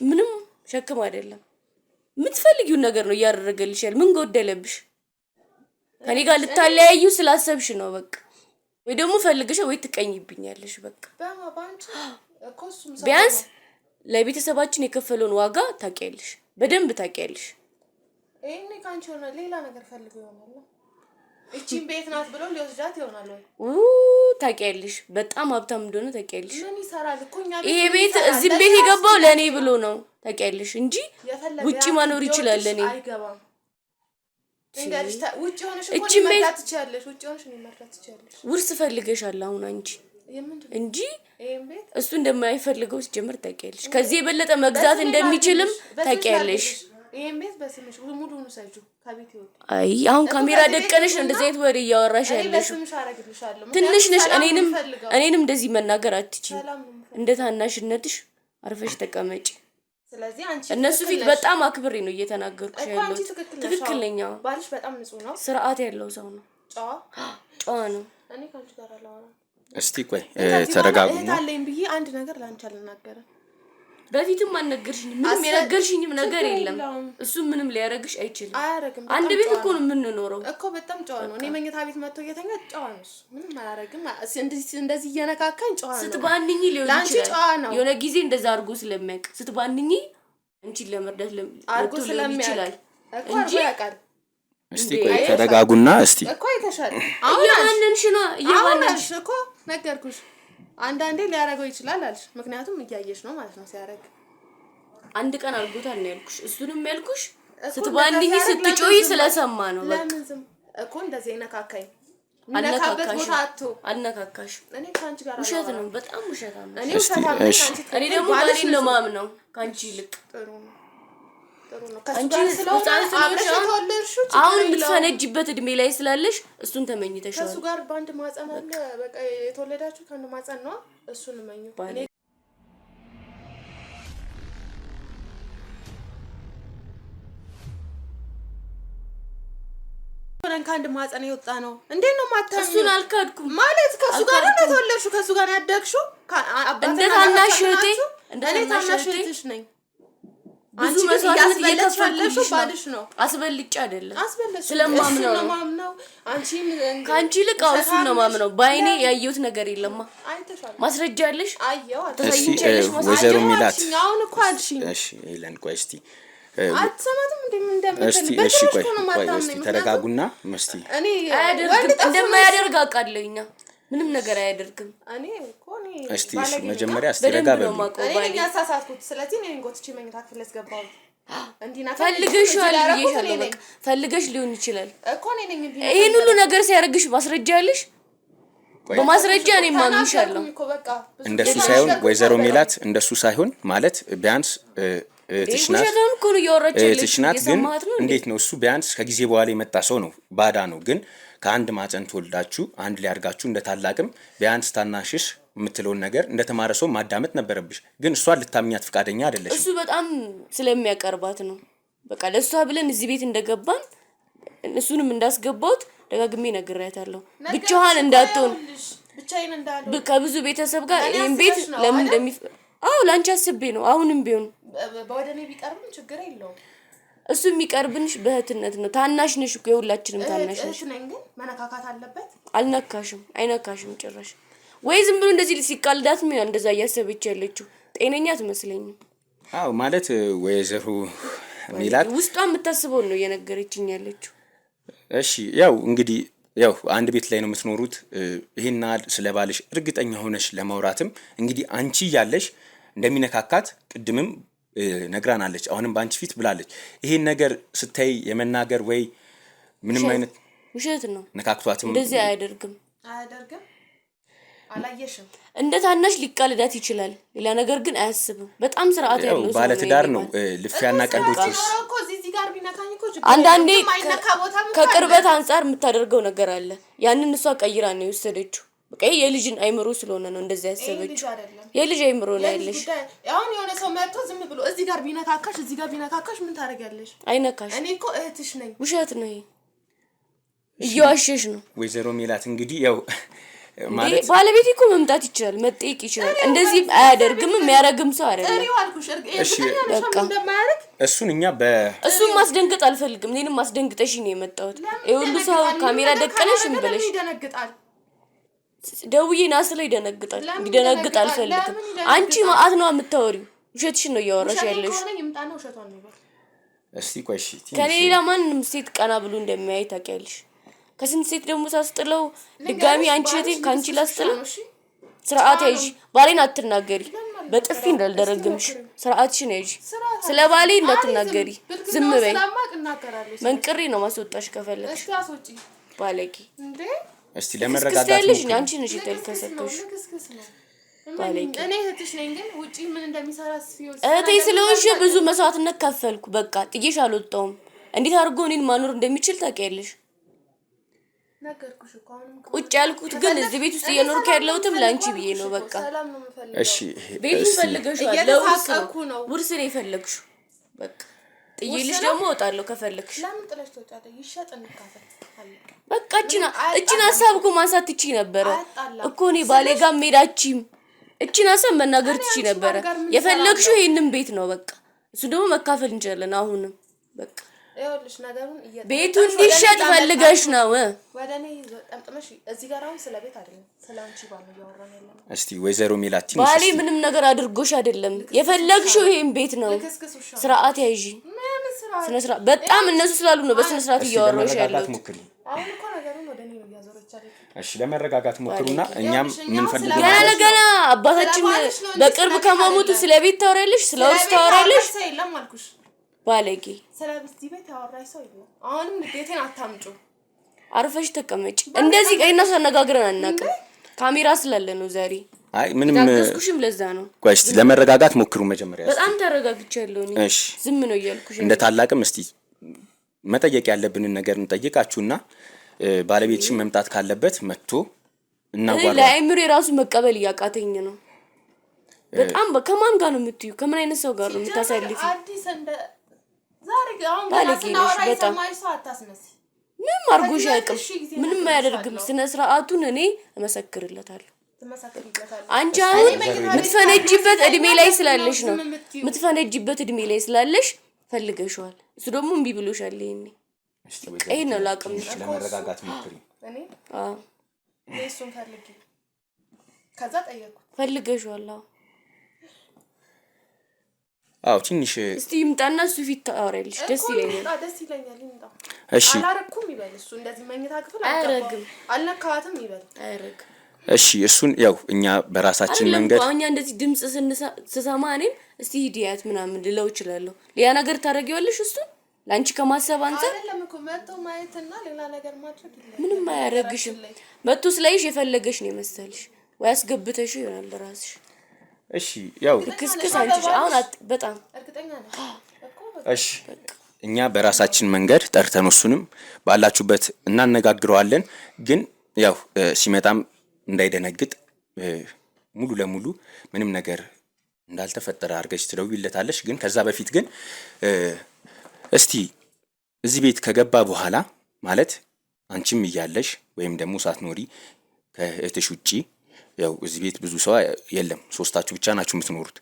ምንም ሸክም አይደለም። የምትፈልጊውን ነገር ነው እያደረገልሽ ያለ። ምን ጎደለብሽ? ከኔ ጋር ልታለያዩ ስላሰብሽ ነው በቃ። ወይ ደግሞ ፈልገሽ ወይ ትቀኝብኛለሽ በቃ። ቢያንስ ለቤተሰባችን የከፈለውን ዋጋ ታውቂያለሽ፣ በደንብ ታውቂያለሽ። እኔ ካንቺ ሆነ ሌላ ነገር ፈልጎ ይሆናል። እቺን ቤት ናት ብለው ሊወስዳት ይሆናል ወይ? ታውቂያለሽ፣ በጣም ሀብታም እንደሆነ ታውቂያለሽ። ምን ይሰራል እኮ እኛ ይሄ ቤት እዚህ ቤት የገባው ለኔ ብሎ ነው ታውቂያለሽ እንጂ ውጪ ማኖር ይችላል ለኔ። አይገባም። እንግዲህ ውጪ ሆነሽ እኮ መርዳት ትችያለሽ፣ ውጪ ሆነሽ መርዳት ትችያለሽ። ውርስ ፈልገሻል አሁን አንቺ እንጂ እሱ እንደማይፈልገው ሲጀምር ታውቂያለሽ። ከዚህ የበለጠ መግዛት እንደሚችልም ታውቂያለሽ። ይሄን ቤት በስምሽ ሙሉውን ሰጁ ከቤት ይወጣ። አይ አሁን ካሜራ ደቀነሽ እንደዚህ አይነት ወሬ እያወራሽ ያለሽ ትንሽ ነሽ። እኔንም እንደዚህ መናገር አትችይም። እንደ ታናሽነትሽ አርፈሽ ተቀመጪ። ስለዚህ አንቺ እነሱ ፊት በጣም አክብሬ ነው እየተናገርኩሽ ያለው። ትክክለኛ ባልሽ በጣም ንጹህ ነው፣ ስርዓት ያለው ሰው ነው፣ ጨዋ ነው። እኔ ካንቺ ጋር አላወራም። እስቲ ቆይ ተረጋጉና ታለኝ ብዬ አንድ ነገር ላንቺ አልናገርም። በፊትም አልነገርሽኝም። ምንም የነገርሽኝም ነገር የለም። እሱ ምንም ሊያረግሽ አይችልም። አያረግም። አንድ ቤት እኮ ነው የምንኖረው እኮ። በጣም ጨዋ ነው። እኔ መኝታ ቤት መጥቶ እየተኛ ጨዋ ነው እሱ። ምንም አያረግም። እንደዚህ እየነካካኝ ጨዋ ነው። ስትባንኚ ሊሆን ይችላል። ላንቺ ጨዋ ነው። የሆነ ጊዜ እንደዛ አድርጎ ስለሚያውቅ ስትባንኚ አንቺን ለመርዳት አድርጎ ስለሚችላል እንጂ ያውቃል። እስቲ ቆይ ተረጋጉና እስቲ እኮ ይተሻል። እየባነንሽ ነው፣ እየባነንሽ እኮ ነገርኩሽ። አንዳንዴ ሊያረገው ይችላል አልሽ። ምክንያቱም እያየሽ ነው ማለት ነው ሲያረግ። አንድ ቀን አልጎታል ነው ያልኩሽ። እሱንም ያልኩሽ ስትባንኚ ስትጮይ ስለሰማ ነው። በቃ ለምን ዝም እኮ እንደዚህ ይነካካኝ ምንካበት ቦታ አጥቶ አልነካካሽ። እኔ ካንቺ ጋር ውሸት ነው፣ በጣም ውሸት ነው። እኔ ደግሞ ባሌን ነው ማምነው ካንቺ ይልቅ። ጥሩ ነው ከሱ ጋር ስለሆነ አብረሽ ተወለድሽው። አሁን የምትፈነጅበት እድሜ ላይ ስላለሽ እሱን ተመኝተሻል። ከሱ ጋር ባንድ ማጸን አለ። በቃ የተወለዳችሁ ከአንድ ማጸን ነው። እሱን መኙ። ከአንድ ማጸን የወጣ ነው። እንዴት ነው ማታም? እሱን አልካድኩም ማለት ከሱ ጋር ነው የተወለድሽው፣ ከሱ ጋር ነው ያደግሽው። እንደ ታናሽ እህቴ እኔ ታናሽ እህትሽ ነኝ። ብዙ መስዋዕት እየከፈልኩልሽ ባልሽ ነው። አስበልጬ አይደለም ስለማምነው ነው ማምነው። አንቺም ካንቺ ልቃው እሱ ነው ማምነው። ባይኔ ያየሁት ነገር የለማ። ማስረጃ አለሽ? አየው ተሰይንጨልሽ ወይዘሮ ሜላት አሁን እኮ አልሽኝ። እሺ ሄለን ቆይ እስቲ አትሰማትም እስቲ እሺ ቆይ እስቲ ተረጋጉና እስቲ እኔ እንደማያደርግ አውቃለሁኛ። ምንም ነገር አያደርግም። እኔ እኮ እስቲ መጀመሪያ እስቲ ረጋ በሉ። እኔ ያሳሳትኩት ስለዚህ እኔ ጎትቼ መኝታ ክፍል ያስገባው እንዲና ፈልገሽ ሊሆን ይችላል እኮ እኔ ነኝ። ይሄን ሁሉ ነገር ሲያደርግሽ ማስረጃ አለሽ? በማስረጃ እኔ ማምንሻለሁ። እንደሱ ሳይሆን ወይዘሮ ሜላት እንደሱ ሳይሆን ማለት ቢያንስ ትሽናት ግን እንዴት ነው እሱ ቢያንስ ከጊዜ በኋላ የመጣ ሰው ነው። ባዳ ነው ግን ከአንድ ማፀን ተወልዳችሁ አንድ ላይ አድርጋችሁ እንደ ታላቅም ቢያንስ ታናሽሽ የምትለውን ነገር እንደተማረ ሰው ማዳመጥ ነበረብሽ። ግን እሷን ልታምኛት ፍቃደኛ አይደለሽ። እሱ በጣም ስለሚያቀርባት ነው። በቃ ለእሷ ብለን እዚህ ቤት እንደገባን እሱንም እንዳስገባሁት ደጋግሜ ነግሬያታለሁ። ብቻዋን እንዳትሆን ከብዙ ቤተሰብ ጋር ይሄን ቤት ለምን ላንቺ አስቤ ነው። አሁንም ቢሆን በወደኔ ቢቀርብም ችግር የለውም። እሱ የሚቀርብንሽ በእህትነት ነው። ታናሽ ነሽ እኮ የሁላችንም ታናሽ ነሽ። ግን መነካካት አለበት። አልነካሽም፣ አይነካሽም ጭራሽ። ወይ ዝም ብሎ እንደዚህ ሲቃልዳት ምን እንደዛ እያሰበች ያለችው ጤነኛ አትመስለኝም። ማለት ወይዘሮ ሜላት ውስጧ የምታስበው ነው እየነገረችኝ ያለችው። እሺ እንግዲህ አንድ ቤት ላይ ነው የምትኖሩት። ይሄና ስለባልሽ እርግጠኛ ሆነሽ ለማውራትም እንግዲህ አንቺ ያለሽ እንደሚነካካት ቅድምም ነግራናለች። አሁንም ባንቺ ፊት ብላለች። ይሄን ነገር ስታይ የመናገር ወይ ምንም አይነት ውሸት ነው። ነካክቷትም እንደዚህ አያደርግም። አላየሽም? እንደ ታናሽ ሊቃልዳት ይችላል። ሌላ ነገር ግን አያስብም። በጣም ስርዓት ያለው ሰው ነው። ባለትዳር ነው። ልፊያና ቀልዶች አንዳንዴ ከቅርበት አንፃር የምታደርገው ነገር አለ። ያንን እሷ ቀይራ ነው የወሰደችው። በቃ የልጅን አይምሮ ስለሆነ ነው እንደዛ ያሰበችው። የልጅ አይምሮ ነው ያለሽ። አሁን የሆነ ሰው መጥቶ ዝም ብሎ እዚህ ጋር ቢነካካሽ ምን ታደርጊያለሽ? አይነካሽ። እኔ እኮ እህትሽ ነኝ። ውሸት ነው። እየዋሸሽ ነው። ወይዘሮ ሜላት እንግዲህ ማለት ባለቤት እኮ መምጣት ይችላል፣ መጠየቅ ይችላል። እንደዚህ አያደርግም። የሚያረግም ሰው አይደለም። እሱን እኛ እሱን ማስደንገጥ አልፈልግም። እኔንም ማስደንግጠሽ ነው የመጣሁት። ይሁሉ ሰው ካሜራ ደቀነሽ እንበለሽ ደውዬ ናስ ላይ ይደነግጣል። እንዲደነግጥ አልፈልግም። አንቺ ማአት ነው የምታወሪው። ውሸትሽን ነው እያወራሽ ያለሽ። እስቲ ቆይሽ ከኔ ሌላ ማንንም ሴት ቀና ብሎ እንደሚያይ ታውቂያለሽ። ከስንት ሴት ደግሞ ሳስጥለው ድጋሚ አንቺ እቴን ካንቺ ላስጥለው። ስርዓት ያዢ። ባሌን አትናገሪ። በጥፊ እንዳልደረግምሽ ስርዓትሽን ያዢ። ስለ ባሌ እንዳትናገሪ። ዝም በይ። መንቅሬ ነው ማስወጣሽ ከፈለግሽ። ባለጌ እስቲ ለመረጋጋት ያለሽ አንቺ ነሽ የተልከሰከሽ። ባለጌ እኔ እህትሽ ነኝ። ግን ውጪ ምን እንደሚሰራ እህቴ ስለሆንሽ ብዙ መስዋዕትነት ከፈልኩ። በቃ ጥዬሽ አልወጣሁም። እንዴት አድርጎ እኔን ማኖር እንደሚችል ታውቂያለሽ። ቁጭ ያልኩት ግን እዚህ ቤት ውስጥ እየኖርኩ ያለሁትም ላንቺ ብዬ ነው። በቃ እሺ ቤት ፈልገሽዋል። ለውርስ ነው የፈለግሽው። በቃ ጥዬልሽ ደግሞ እወጣለሁ ከፈለግሽ። ለምን ጥለሽ ትወጫለሽ? ይሸጥ እንካፈል። በቃ እቺን ሀሳብ እኮ ማንሳት ትችይ ነበረ እኮ። እኔ ባሌ ጋር ሄዳችም እቺን ሀሳብ መናገር ትችይ ነበረ። የፈለግሽው ይሄንን ቤት ነው። በቃ እሱ ደግሞ መካፈል እንችላለን። አሁንም በቃ ይኸውልሽ ነገሩን ቤቱ እንዲሸጥ ፈልገሽ ነው ወደኔ ጠምጥመሽ እዚህ ጋር አሁን ስለ ቤት አይደለም ስለ አንቺ ባል ያወራን ያለው። እስቲ ወይዘሮ ሜላት ባሌ ምንም ነገር አድርጎሽ አይደለም። የፈለግሽው ይሄን ቤት ነው። ስርዓት ያዢ። ስነ ስርዓት በጣም እነሱ ስላሉ ነው በስነ ስርዓት እያወራሽ ያለው። አሁን እኮ ነገሩን ወደኔ ነው ያዞረች አይደል? እሺ ለመረጋጋት ሞክሩና እኛም ምን ፈልገው ገና አባታችን በቅርብ ከመሞቱ ስለ ቤት ታወራለሽ፣ ስለ ውስጥ ታወራለሽ። ሰይለም አልኩሽ ባለጌ ስለዚህ ቤት ያወራሽ ሰው ይሄ አሁንም ንዴቴን አታምጩ። አርፈሽ ተቀመጪ። እንደዚህ ቀይና ተነጋግረን አናውቅም። ካሜራ ስላለ ነው ዛሬ። አይ ምንም ታስኩሽም ለዛ ነው። ቆይ እስቲ ለመረጋጋት ሞክሩ መጀመሪያ። በጣም ተረጋግቻለሁ እኔ። ዝም ነው እያልኩሽ እንደ ታላቅም እስቲ መጠየቅ ያለብንን ነገር እንጠይቃችሁና ባለቤትሽን መምጣት ካለበት መጥቶ እናጓራ። ለአይምሮ የራሱ መቀበል ያቃተኝ ነው በጣም። ከማን ጋር ነው የምትዩ? ከምን አይነት ሰው ጋር ነው የምታሳልፊ? አዲስ እንደ ዛሬ አሁን ገና በጣም ምንም አርጎሽ ያቅም ምንም አያደርግም። ስነ ስርዓቱን እኔ እመሰክርለታለሁ። አንቺ አሁን የምትፈነጂበት እድሜ ላይ ስላለሽ ነው። ምትፈነጅበት እድሜ ላይ ስላለሽ ፈልገሽዋል። እሱ ደግሞ እምቢ ብሎሻል። ይሄ ነው ላቅም ለመረጋጋት ሞክሪ። እሱን ፈልጊ ከዛ ጠየቁት ፈልገሽዋል። ትንሽ እስቲ ይምጣና እሱ ፊት ታወሪያለሽ። ደስ ይለኛል ይምጣ። እሺ አላረኩም ይበል እሱ እንደዚህ መኝታ ክፍል አያረግም አልነካዋትም ይበል አያረግም። እሺ እሱን ያው እኛ በራሳችን መንገድ እኛ እንደዚህ ድምጽ ስሰማ እኔም እስቲ ሂዲያት ምናምን ልለው እችላለሁ። ሌላ ነገር ታረጊዋለሽ እሱ ላንቺ ከማሰብ አንፃር አይደለም እኮ መጥቶ ማየትና ሌላ ነገር ማድረግ ይላል። ምንም አያረግሽም። መጥቶ ስላይሽ የፈለገሽ ነው መሰልሽ ወይ አስገብተሽ ይሆናል ራስሽ። እሺ ያው ክስክስ አንቺ አሁን በጣም እርግጠኛ ነኝ እኮ እሺ እኛ በራሳችን መንገድ ጠርተን እሱንም ባላችሁበት እናነጋግረዋለን። ግን ያው ሲመጣም እንዳይደነግጥ ሙሉ ለሙሉ ምንም ነገር እንዳልተፈጠረ አድርገሽ ትደውይለታለሽ። ግን ከዛ በፊት ግን እስቲ እዚህ ቤት ከገባ በኋላ ማለት አንቺም እያለሽ ወይም ደግሞ ሳትኖሪ ከእህትሽ ውጪ ያው እዚህ ቤት ብዙ ሰው የለም፣ ሶስታችሁ ብቻ ናችሁ የምትኖሩት።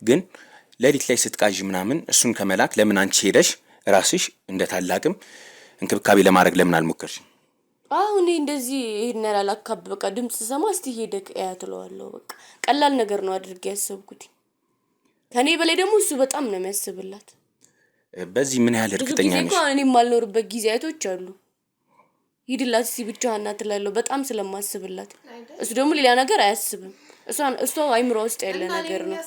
ግን ሌሊት ላይ ስትቃዥ ምናምን እሱን ከመላክ ለምን አንቺ ሄደሽ ራስሽ እንደ ታላቅም እንክብካቤ ለማድረግ ለምን አልሞከርሽም? አሁን እንደዚህ ይሄን ያላላካብ በቃ ድምጽ ሰማ እስቲ ሄደክ ያትለዋለሁ። በቃ ቀላል ነገር ነው አድርጌ ያሰብኩት። ከኔ በላይ ደግሞ እሱ በጣም ነው የሚያስብላት። በዚህ ምን ያህል እርግጠኛ ነሽ? እኔ የማልኖርበት ጊዜያቶች አሉ። ሂድላት እስቲ ብቻህን አትላለሁ በጣም ስለማስብላት። እሱ ደግሞ ሌላ ነገር አያስብም። እሷ አይምሮ ውስጥ ያለ ነገር ነው።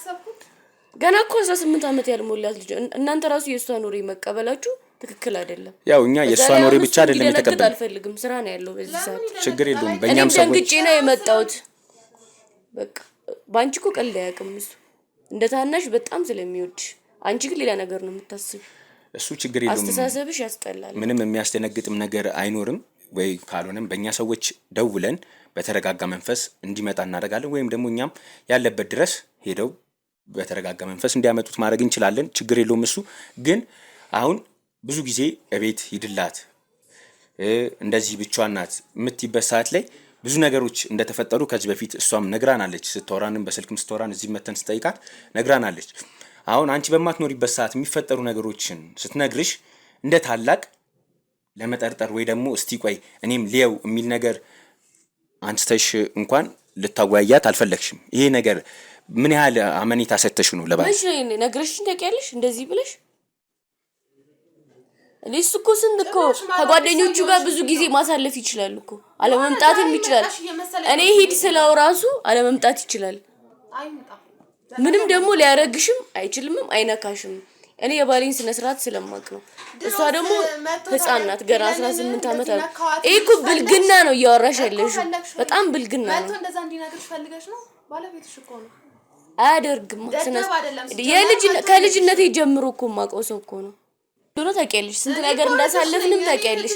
ገና እኮ 18 ዓመት ያልሞላት ልጅ እናንተ ራሱ የእሷ ኖሬ መቀበላችሁ ትክክል አይደለም። ያው እኛ የእሷ ኖሬ ብቻ አይደለም የተቀበለው። አልፈልግም ስራ ነው ያለው በዚህ ሰዓት። ችግር የለውም በእኛም ሰዎች ደንግጬ ነው የመጣሁት። በቃ ባንቺ እኮ ቀልድ አያውቅም እሱ እንደ ታናሽ በጣም ስለሚወድሽ። አንቺ ግን ሌላ ነገር ነው የምታስብ። እሱ ችግር የለውም አስተሳሰብሽ ያስጠላል። ምንም የሚያስደነግጥም ነገር አይኖርም። ወይ ካልሆነም በእኛ ሰዎች ደውለን በተረጋጋ መንፈስ እንዲመጣ እናደርጋለን። ወይም ደግሞ እኛም ያለበት ድረስ ሄደው በተረጋጋ መንፈስ እንዲያመጡት ማድረግ እንችላለን። ችግር የለውም እሱ ግን አሁን ብዙ ጊዜ እቤት ሂድላት እንደዚህ ብቻዋን ናት የምትይበት ሰዓት ላይ ብዙ ነገሮች እንደተፈጠሩ ከዚህ በፊት እሷም ነግራናለች። ስትወራንም በስልክም ስትወራን እዚህ መተን ስጠይቃት ነግራናለች። አሁን አንቺ በማትኖሪበት ሰዓት የሚፈጠሩ ነገሮችን ስትነግርሽ እንደ ታላቅ ለመጠርጠር ወይ ደግሞ እስቲ ቆይ እኔም ሊየው የሚል ነገር አንስተሽ እንኳን ልታጓያት አልፈለግሽም። ይሄ ነገር ምን ያህል አመኔታ ሰጥተሽ ነው ለባል? እሺ ነግረሽኝ ታውቂያለሽ እንደዚህ ብለሽ? እኔስ እኮ ስንት እኮ ከጓደኞቹ ጋር ብዙ ጊዜ ማሳለፍ ይችላል እኮ አለመምጣትም ይችላል። እኔ ሂድ ስለው ራሱ አለመምጣት ይችላል። ምንም ደግሞ ሊያረግሽም አይችልምም አይነካሽም። እኔ የባሌን ስነ ስርዓት ስለማቅ ነው። እሷ ደግሞ ህፃን ናት ገና 18 ዓመት አለ። ይሄ እኮ ብልግና ነው እያወራሽ ያለሽ። በጣም ብልግና ነው። እንደዛ እንዲነግርሽ ፈልገሽ ነው? ባለቤትሽ እኮ ነው። አያደርግም ከልጅነቴ ጀምሮ እኮ የማውቀው ሰው እኮ ነው። ዶሮ ታውቂያለሽ፣ ስንት ነገር እንዳሳለፍንም ታውቂያለሽ።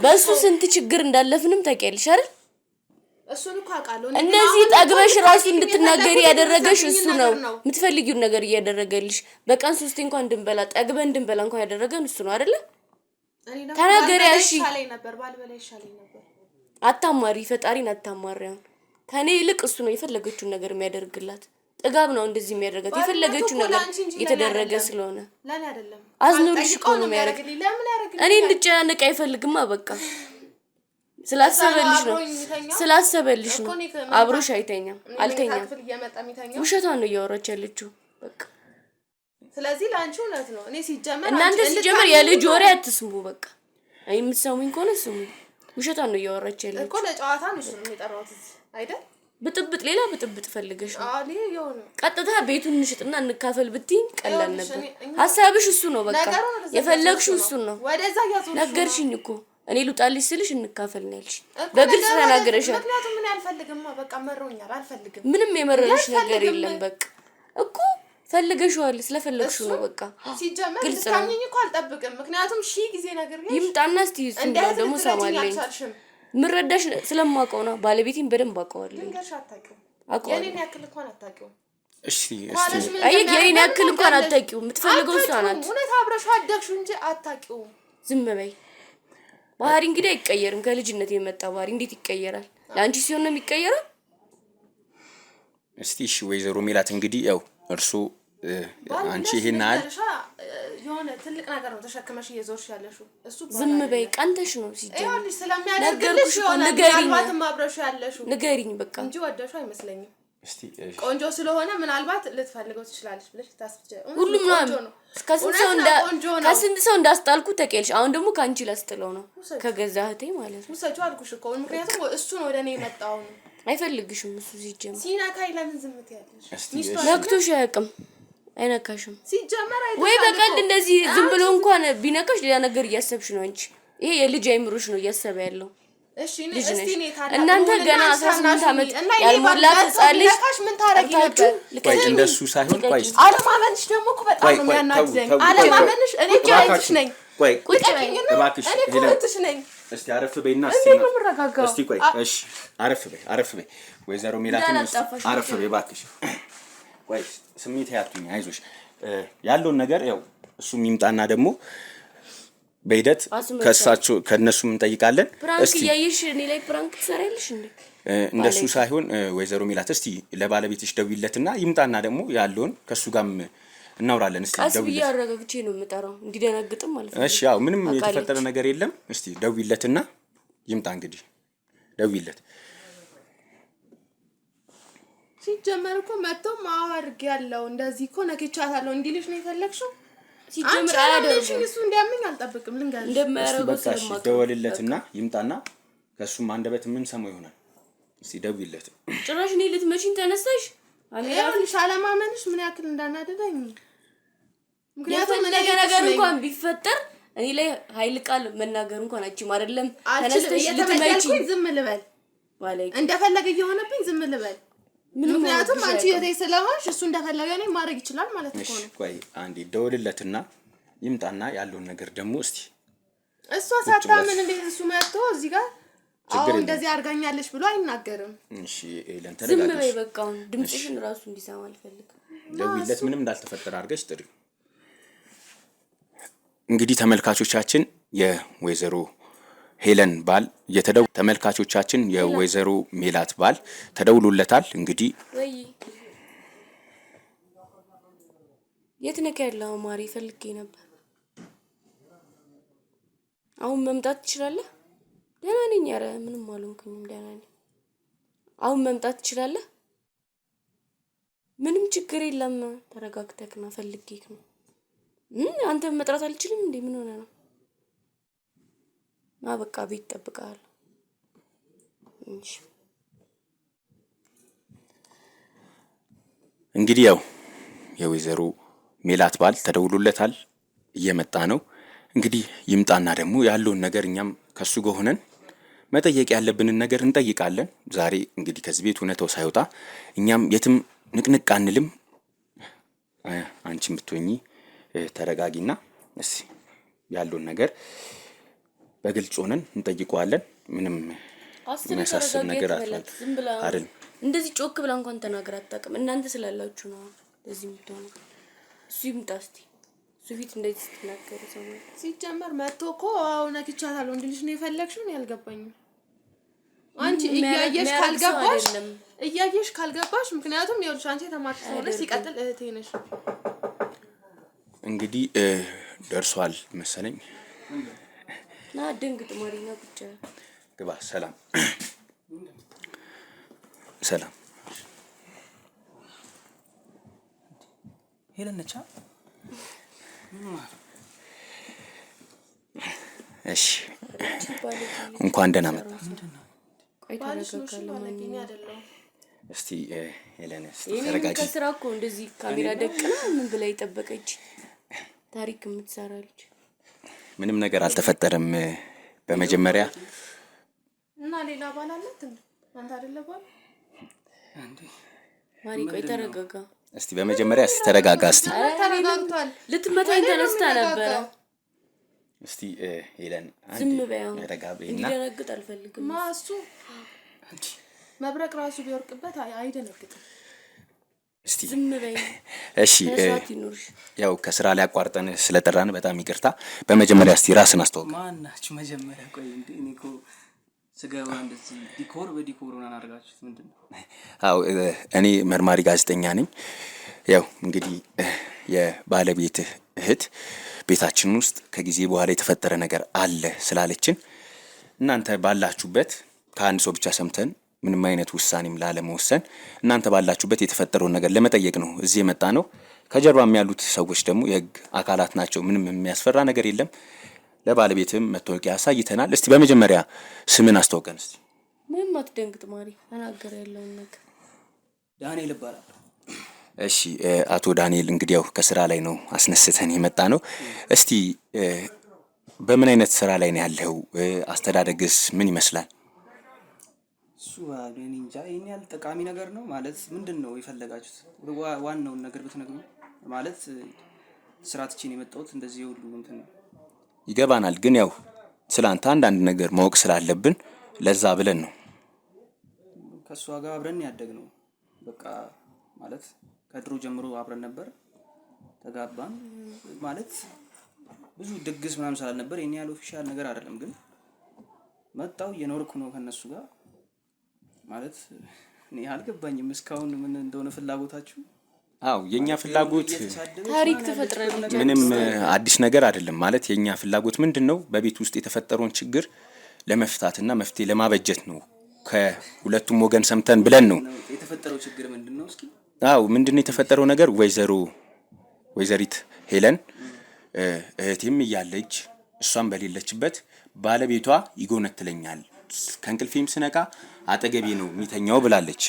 በሱ ስንት ችግር እንዳለፍንም ታውቂያለሽ አይደል? እሱን እኮ አውቃለሁ። እንደዚህ ጠግበሽ ራሱ እንድትናገሪ ያደረገሽ እሱ ነው። የምትፈልጊውን ነገር እያደረገልሽ በቀን 3 እንኳን እንድንበላ ጠግበን እንድንበላ እንኳን ያደረገን እሱ ነው አይደለ? ተናገሪ። እሺ አታማሪ፣ ፈጣሪን አታማሪ። ከኔ ይልቅ እሱ ነው የፈለገችውን ነገር የሚያደርግላት። ጥጋብ ነው እንደዚህ የሚያደርጋት። የፈለገችው ነገር የተደረገ ስለሆነ ለኔ አይደለም። አዝኖልሽ እኮ ነው የሚያደርግልኝ። እኔ እንድጨናነቅ አይፈልግማ። በቃ ስላሰበልሽ ነው። አብሮሽ አይተኛም፣ አልተኛም። ውሸቷን ነው እያወራች ያለችው። በቃ ስለዚህ ላንቺ እውነት ነው። እኔ እናንተ ሲጀመር የልጅ ወሬ አትስሙ። በቃ የምትሰሙኝ ከሆነ ስሙ። ውሸቷን ነው እያወራች ያለችው እኮ። ለጨዋታ ነው እሱ የጠራሁት አይደል? ብጥብጥ ሌላ ብጥብጥ ፈልገሽ ነው። ቀጥታ ቤቱን እንሽጥና እንካፈል ብትይ ቀላል ነበር። ሐሳብሽ እሱ ነው። በቃ የፈለግሽው እሱ ነው። ነገርሽኝ እኮ እኔ ልውጣልሽ ስልሽ እንካፈል ነው ያልሽ። በግልጽ ተናገረሻል። ምክንያቱም ምን አልፈልግማ። በቃ መሮኛል፣ አልፈልግም። ምንም የመረረሽ ነገር የለም። በቃ እኮ ፈልገሽዋል፣ ስለፈለግሽው ነው። በቃ ሲጀመር ልታምኚኝ እኮ አልጠብቅም። ምክንያቱም ጊዜ ነገር ይምጣና እስቲ እሱ ደግሞ ሰማለኝ። ምረዳሽ ስለማውቀው ነው። ባለቤቴን በደንብ አውቀዋለሁ። የኔን ያክል እንኳን አታውቂውም። እሺ የኔን ያክል እንኳን አታውቂውም። የምትፈልገው እሷ ናት። እውነት አብረሽው አደግሽው እንጂ አታውቂውም። ዝም በይ። ባህሪ እንግዲህ አይቀየርም። ከልጅነት የመጣ ባህሪ እንዴት ይቀየራል? ለአንቺ ሲሆን ነው የሚቀየረው። እስቲ እሺ ወይዘሮ ሜላት እንግዲህ ያው እርሱ አንቺ ይሄን አለ የሆነ ትልቅ ነገር ነው ተሸክመሽ እየዞርሽ ያለሽው እሱ ዝም በይ ቀንተሽ ነው ሲጀምር ይኸውልሽ ስለሚያደርግልሽ የሆነ ምናልባትም አብረሽ ያለሽው ንገሪኝ በቃ እንጂ ወደሽው አይመስለኝም እስቲ ቆንጆ ስለሆነ ምናልባት ልትፈልገው ትችላለሽ ብለሽ ታስብጀ ሁሉም ነው ከስንት ሰው እንዳስጣልኩ ተቀልሽ አሁን ደግሞ ካንቺ ላስጥለው ነው ከገዛ እህቴ ማለት ነው ሰጪው አልኩሽ እኮ ምክንያቱም እሱ ነው ወደኔ የመጣው ነው አይፈልግሽም እሱ ሲጀምር ሲናካይ ለምን ዝምት ያለሽ ነክቶሽ አያውቅም አይነካሽም ሲጀመር ወይ በቀልድ እንደዚህ ዝም ብሎ እንኳን ቢነካሽ ሌላ ነገር እያሰብሽ ነው እንጂ ይሄ የልጅ አይምሮሽ ነው እያሰበ ያለው እሺ እስቲ እኔ ታዲያ እናንተ ገና 18 አመት ያልሞላት ህጻን ልጅ ምን ታረጊላችሁ ቆይ እንደሱ ሳይሆን ቆይ አለማመንሽ ደግሞ እኮ በጣም ነው የሚያናድደኝ አለማመንሽ እኔ ጃይትሽ ነኝ ቆይ እባክሽ እኔ ኮንትሽ ነኝ እስቲ አረፍ በይና እስቲ ቆይ እሺ አረፍ በይ ወይዘሮ ሜላትን አረፍ በይ እባክሽ ቆይ ስሜት ያቱኝ አይዞሽ ያለውን ነገር ያው እሱ የሚምጣና ደግሞ በሂደት ከሳቸው ከነሱም እንጠይቃለን እስቲ ያይሽ እኔ ላይ ፕራንክ ትሰሪያለሽ እንዴ እንደሱ ሳይሆን ወይዘሮ ሜላት እስቲ ለባለቤትሽ ደውይለትና ይምጣና ደግሞ ያለውን ከሱ ጋርም እናውራለን እስቲ ደውይለት አስብ ያረጋግቼ ነው የምጠራው እንዲደነግጥም ማለት ነው እሺ ያው ምንም የተፈጠረ ነገር የለም እስቲ ደውይለትና ይምጣ እንግዲህ ደውይለት ሲጀመር እኮ መጥቶ ማዋርግ ያለው እንደዚህ እኮ ነክቻታለሁ እንዲልሽ ነው የፈለግሽው ሲጀምር አያደርግም እሱ እንዲያመኝ አልጠብቅም ልንገርሽ እንደማያረጋው ስለማውቅ ደውልለትና ይምጣና ከሱም አንደበት ምን ሰማው ይሆናል እስቲ ደውይለት ጭራሽ እኔ ልትመጪኝ ተነሳሽ አሜሪካንሽ አለማመንሽ ምን ያክል እንዳናደደኝ ምክንያቱም ነገር እንኳን ቢፈጠር እኔ ላይ ኃይል ቃል መናገር እንኳን አጭም አይደለም ተነስተሽ ልትመጪኝ ዝም ልበል ማለት እንደፈለገ ይሆነብኝ ዝም ልበል ምክንያቱም አንቺ የቴ ስለሆንሽ እሱ እንደፈለገ ነው ማድረግ ይችላል ማለት ነው ቆይ አንዴ ደውልለትና ይምጣና ያለውን ነገር ደግሞ እስቲ እሷ ሳታምን እንዴት እሱ መጥቶ እዚህ ጋር አሁን እንደዚህ አርጋኛለሽ ብሎ አይናገርም እሺ ኤለን ተረጋግሽ ዝም በይ በቃ ድምጽሽን ራሱ እንዲሰማ አልፈልግም ደውይለት ምንም እንዳልተፈጠረ አርገሽ ጥሪ እንግዲህ ተመልካቾቻችን የወይዘሮ ሄለን ባል ተመልካቾቻችን የወይዘሮ ሜላት ባል ተደውሎለታል እንግዲህ ወይ የት ነህ ያለው ማሪ ፈልጌ ነበር አሁን መምጣት ትችላለህ ደህና ነኝ ኧረ ምንም አልሆንኩኝም ደህና ነኝ አሁን መምጣት ትችላለህ ምንም ችግር የለም ተረጋግተክና ፈልጌክ ነው አንተ መጥራት አልችልም እንዴ ምን ሆነ ነው በቃ ቤት ተጠብቃለሁ እሺ እንግዲህ ያው የወይዘሮ ሜላት ባል ተደውሎለታል እየመጣ ነው እንግዲህ ይምጣና ደግሞ ያለውን ነገር እኛም ከሱ ጋር ሆነን መጠየቅ ያለብንን ነገር እንጠይቃለን ዛሬ እንግዲህ ከዚህ ቤት ሆነተው ሳይወጣ እኛም የትም ንቅንቅ አንልም አንቺም ብትሆኚ ተረጋጊና እስቲ ያለውን ነገር በግልጽ ሆነን እንጠይቀዋለን ምንም የሚያሳስብ ነገር አይደል እንደዚህ ጮክ ብላ እንኳን ተናገር አጣቀም እናንተ ስላላችሁ ነው እዚህ ምትሆነ እሱ ይምጣ እስቲ እሱ ፊት እንደዚህ ተናገረ ሰው ሲጀመር መጥቶ እኮ አሁን ነክቻታለሁ እንድልሽ ነው የፈለግሽው ነው ያልገባኝ አንቺ እያየሽ ካልገባሽ ምክንያቱም ይኸውልሽ አንቺ ተማርሽ ሆነሽ ሲቀጥል እህቴ ነሽ እንግዲህ ደርሷል መሰለኝ ና ድንግጥ ማሪና ብቻ ግባ ሰላም ሰላም ሄለን ነቻ እሺ እንኳን ደህና መጣ እስቲ ሄለን ተረጋጊ ከስራ እኮ እንደዚህ ካሜራ ደቅና ምን ብላ ይጠበቀች ታሪክ የምትሰራ ልጅ ምንም ነገር አልተፈጠረም በመጀመሪያ እና ሌላ ባል አላት እንዴ አንተ አይደለ ባል እንዴ ማሪ ቆይ ተረጋጋ እስቲ በመጀመሪያ እስቲ ተረጋጋ እስቲ ተረጋግቷል ልትመታኝ ተነስታ ነበር እስቲ ሄለን ዝም በያው ተረጋጋና እንዲደነግጥ አልፈልግም ማሱ መብረቅ ራሱ ቢወርቅበት አይደነግጥም እስቲ ዝም በይ እሺ ያው ከስራ ላይ አቋርጠን ስለጠራን በጣም ይቅርታ በመጀመሪያ እስቲ ራስን አስተዋውቅ ማናችሁ መጀመሪያ ቆይ እንዴ እኔኮ ስገባ እንደዚህ ዲኮር በዲኮር ሆናን አድርጋችሁት ምንድን ነው? አዎ እኔ መርማሪ ጋዜጠኛ ነኝ። ያው እንግዲህ የባለቤትህ እህት ቤታችን ውስጥ ከጊዜ በኋላ የተፈጠረ ነገር አለ ስላለችን እናንተ ባላችሁበት ከአንድ ሰው ብቻ ሰምተን ምንም አይነት ውሳኔም ላለመወሰን እናንተ ባላችሁበት የተፈጠረውን ነገር ለመጠየቅ ነው እዚህ የመጣ ነው። ከጀርባም ያሉት ሰዎች ደግሞ የህግ አካላት ናቸው። ምንም የሚያስፈራ ነገር የለም። ለባለቤትም መታወቂያ አሳይተናል። እስቲ በመጀመሪያ ስምን አስተዋውቀን እስቲ። ምንም አትደንግጥ ማሪ፣ ተናገር ያለውን ነገር። ዳንኤል ይባላል። እሺ አቶ ዳንኤል እንግዲህ ያው ከስራ ላይ ነው አስነስተን የመጣ ነው። እስቲ በምን አይነት ስራ ላይ ነው ያለው? አስተዳደግስ ምን ይመስላል? እሱ እኔ እንጃ ይሄን ያህል ጠቃሚ ነገር ነው ማለት ምንድን ነው የፈለጋችሁት? ዋናውን ነገር ብትነግሩ ማለት ስራ ትቼን የመጣሁት እንደዚህ ሁሉ እንትን ነው። ይገባናል፣ ግን ያው ስላንተ አንዳንድ ነገር ማወቅ ስላለብን ለዛ ብለን ነው። ከሷ ጋር አብረን ያደግነው በቃ ማለት ከድሮ ጀምሮ አብረን ነበር። ተጋባን ማለት ብዙ ድግስ ምናምን ስላልነበር የኔ ያለው ኦፊሻል ነገር አይደለም። ግን መጣው እየኖርኩ ነው ከነሱ ጋር ማለት እኔ አልገባኝም እስካሁን ምን እንደሆነ ፍላጎታችሁ። አው የኛ ፍላጎት ታሪክ ተፈጥረልኝ ምንም አዲስ ነገር አይደለም። ማለት የኛ ፍላጎት ምንድነው በቤት ውስጥ የተፈጠረውን ችግር ለመፍታትና መፍትሄ ለማበጀት ነው። ከሁለቱም ወገን ሰምተን ብለን ነው። የተፈጠረው ችግር ምንድነው? እስኪ አው ምንድነው የተፈጠረው ነገር? ወይዘሪት ሄለን እህቴም እያለች እሷም በሌለችበት ባለቤቷ ይጎነትለኛል፣ ከእንቅልፌም ስነቃ አጠገቤ ነው የሚተኛው ብላለች።